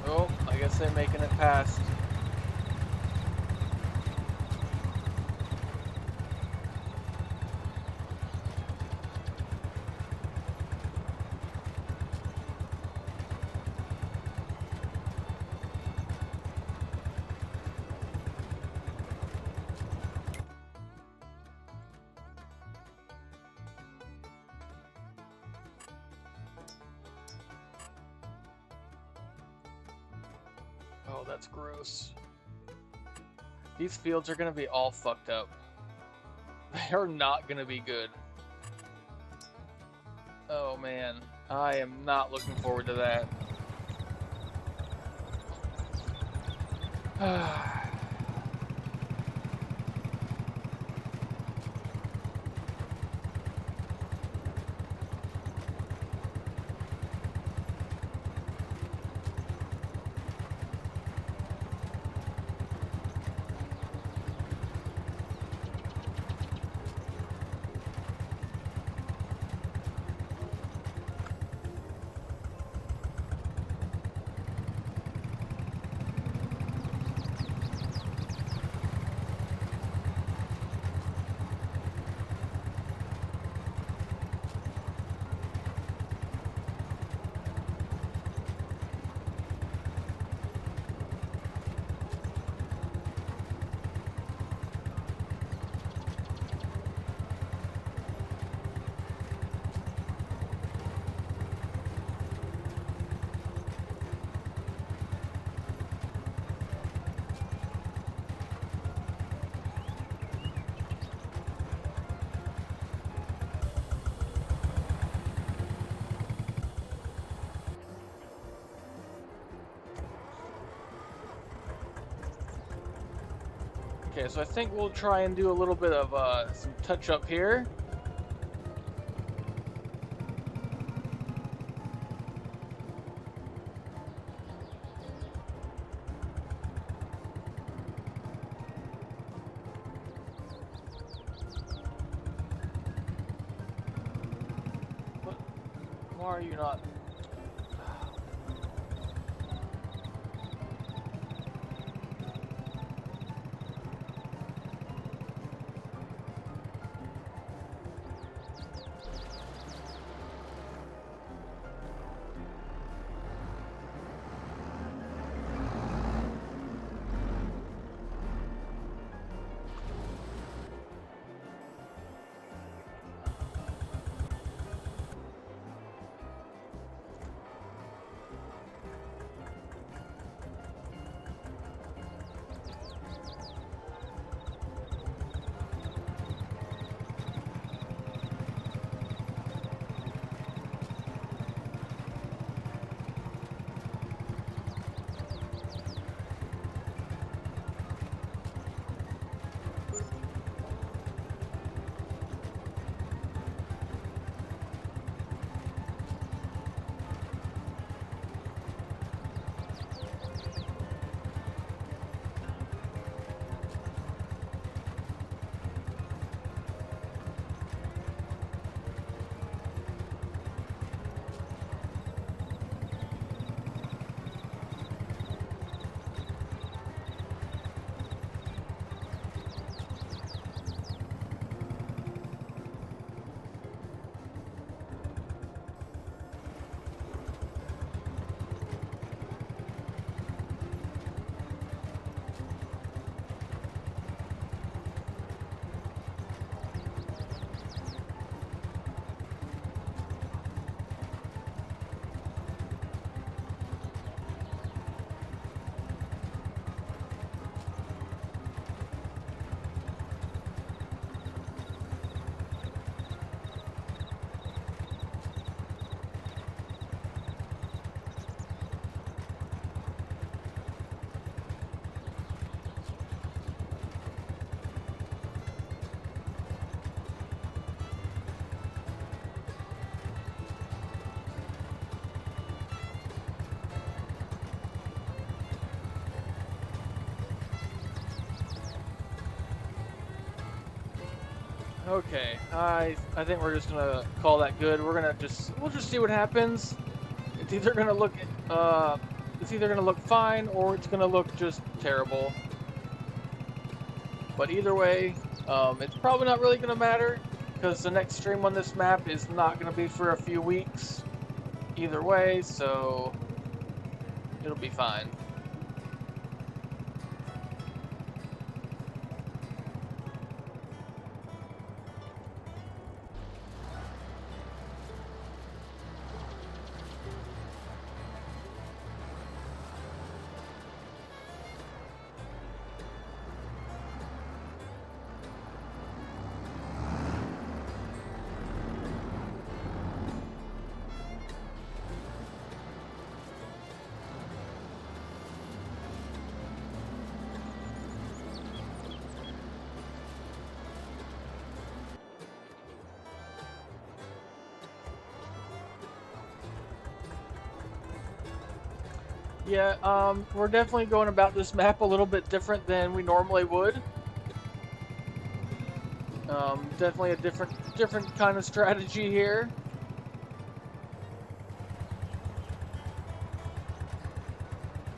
Oh, I guess they're making it past. Oh, that's gross. These fields are gonna be all fucked up. They are not gonna be good. Oh man, I am not looking forward to that. Okay, so I think we'll try and do a little bit of some touch up here. What? Why are you not? Okay, I think we're just gonna call that good. We'll just see what happens. It's either gonna look fine or it's gonna look just terrible. But either way, it's probably not really gonna matter because the next stream on this map is not gonna be for a few weeks. Either way, so it'll be fine. Yeah, we're definitely going about this map a little bit different than we normally would. Definitely a different kind of strategy here.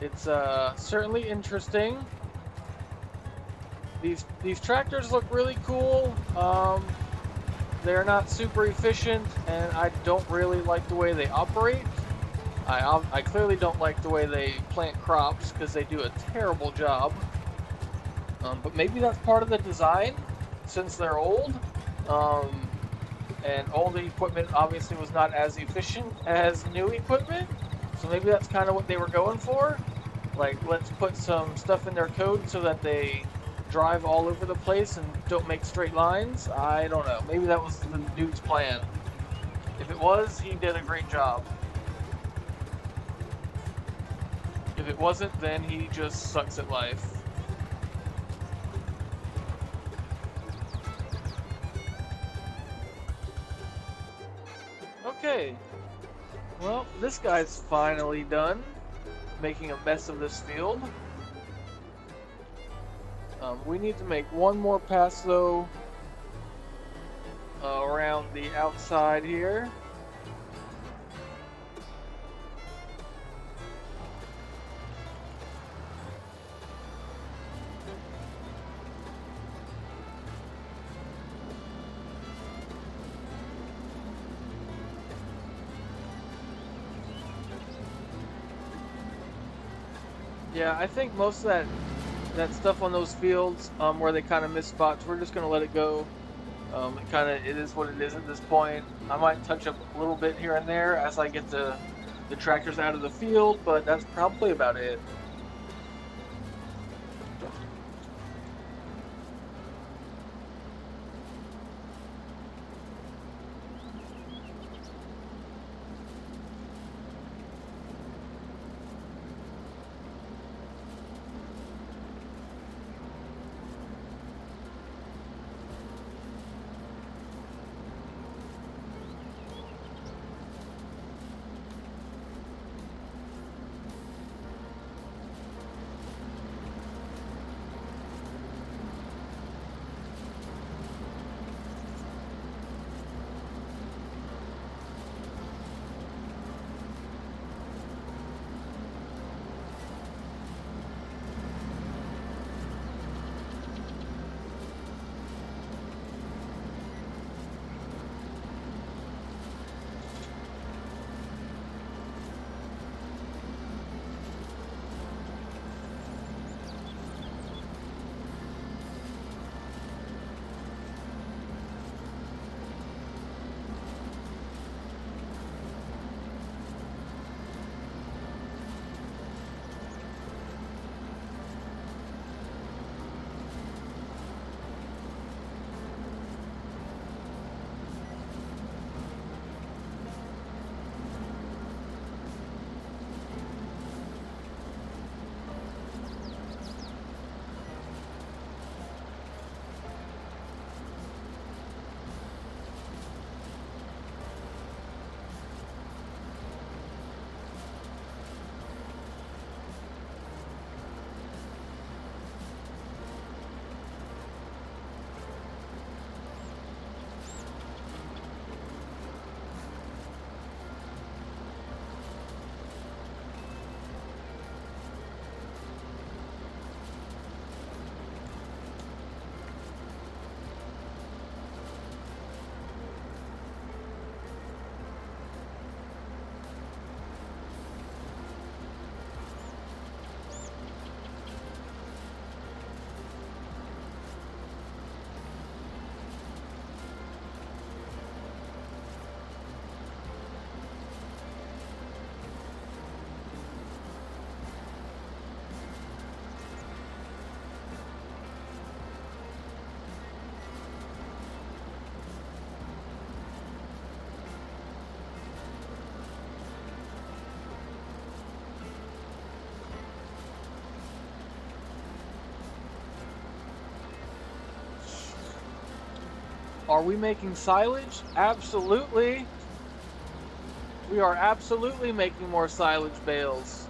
It's certainly interesting. These tractors look really cool. They're not super efficient, and I don't really like the way they operate. I clearly don't like the way they plant crops because they do a terrible job. But maybe that's part of the design, since they're old. And old equipment obviously was not as efficient as new equipment. So maybe that's kind of what they were going for. Like, let's put some stuff in their code so that they drive all over the place and don't make straight lines. I don't know. Maybe that was the dude's plan. If it was, he did a great job. If it wasn't, then he just sucks at life. Okay, well, this guy's finally done making a mess of this field. We need to make one more pass though around the outside here. Yeah, I think most of that stuff on those fields where they kind of miss spots, we're just gonna let it go. It is what it is at this point. I might touch up a little bit here and there as I get the tractors out of the field, but that's probably about it. Are we making silage? Absolutely. We are absolutely making more silage bales.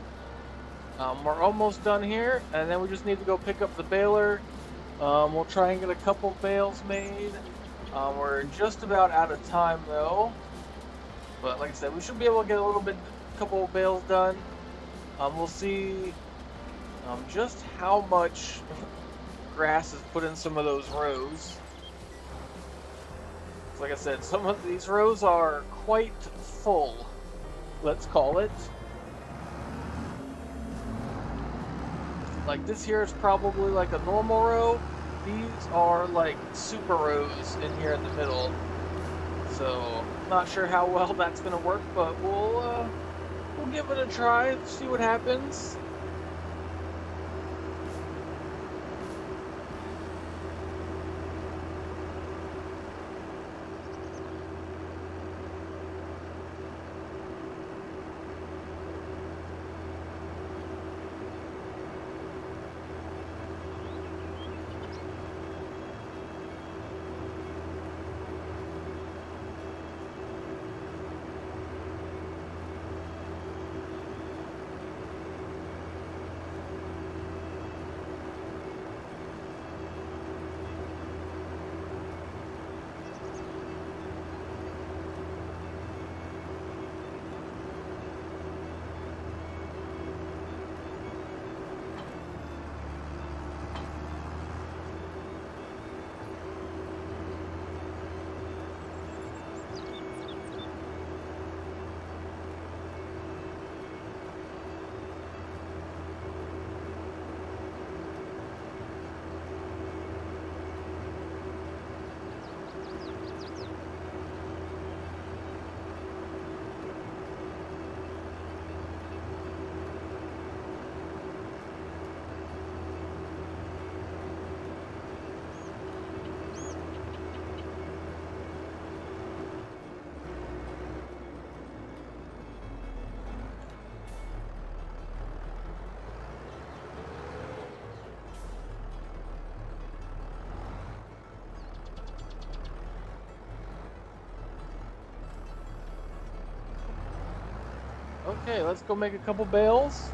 We're almost done here, and then we just need to go pick up the baler. We'll try and get a couple bales made. We're just about out of time though. But like I said, we should be able to get a couple of bales done. We'll see just how much grass is put in some of those rows. Like I said, some of these rows are quite full, let's call it. Like this here is probably like a normal row. These are like super rows in here in the middle. So, not sure how well that's gonna work, but we'll give it a try, see what happens. Okay, let's go make a couple bales.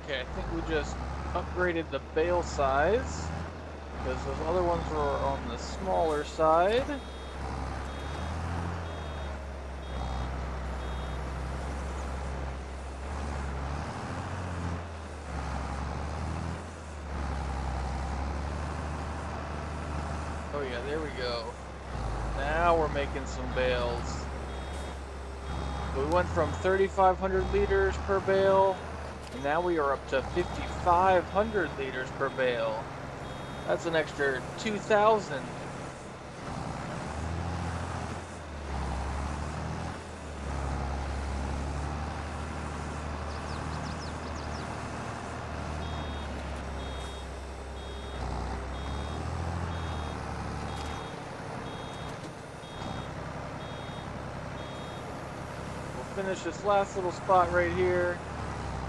Okay, I think we just upgraded the bale size because those other ones were on the smaller side. Oh yeah, there we go. Now we're making some bales. We went from 3,500 liters per bale, and now we are up to 5,500 liters per bale. That's an extra 2,000. We'll finish this last little spot right here.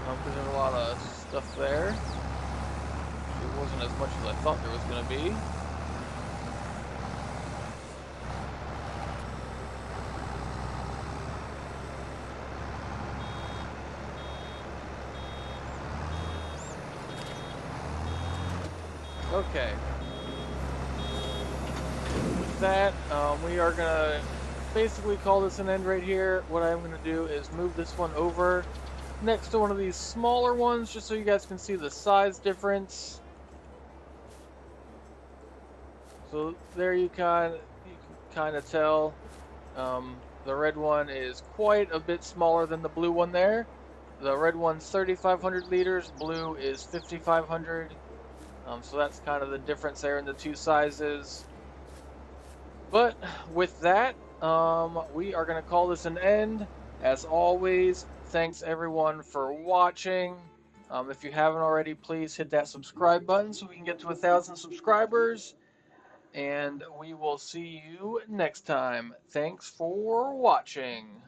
Because there's a lot of stuff there. It wasn't as much as I thought there was going to be. Okay. With that, we are gonna basically call this an end right here. What I'm gonna do is move this one over next to one of these smaller ones, just so you guys can see the size difference. So there you can kind of tell. The red one is quite a bit smaller than the blue one there. The red one's 3,500 liters, blue is 5,500. So that's kind of the difference there in the two sizes. But with that, we are going to call this an end. As always, thanks everyone for watching. If you haven't already, please hit that subscribe button so we can get to 1,000 subscribers. And we will see you next time. Thanks for watching.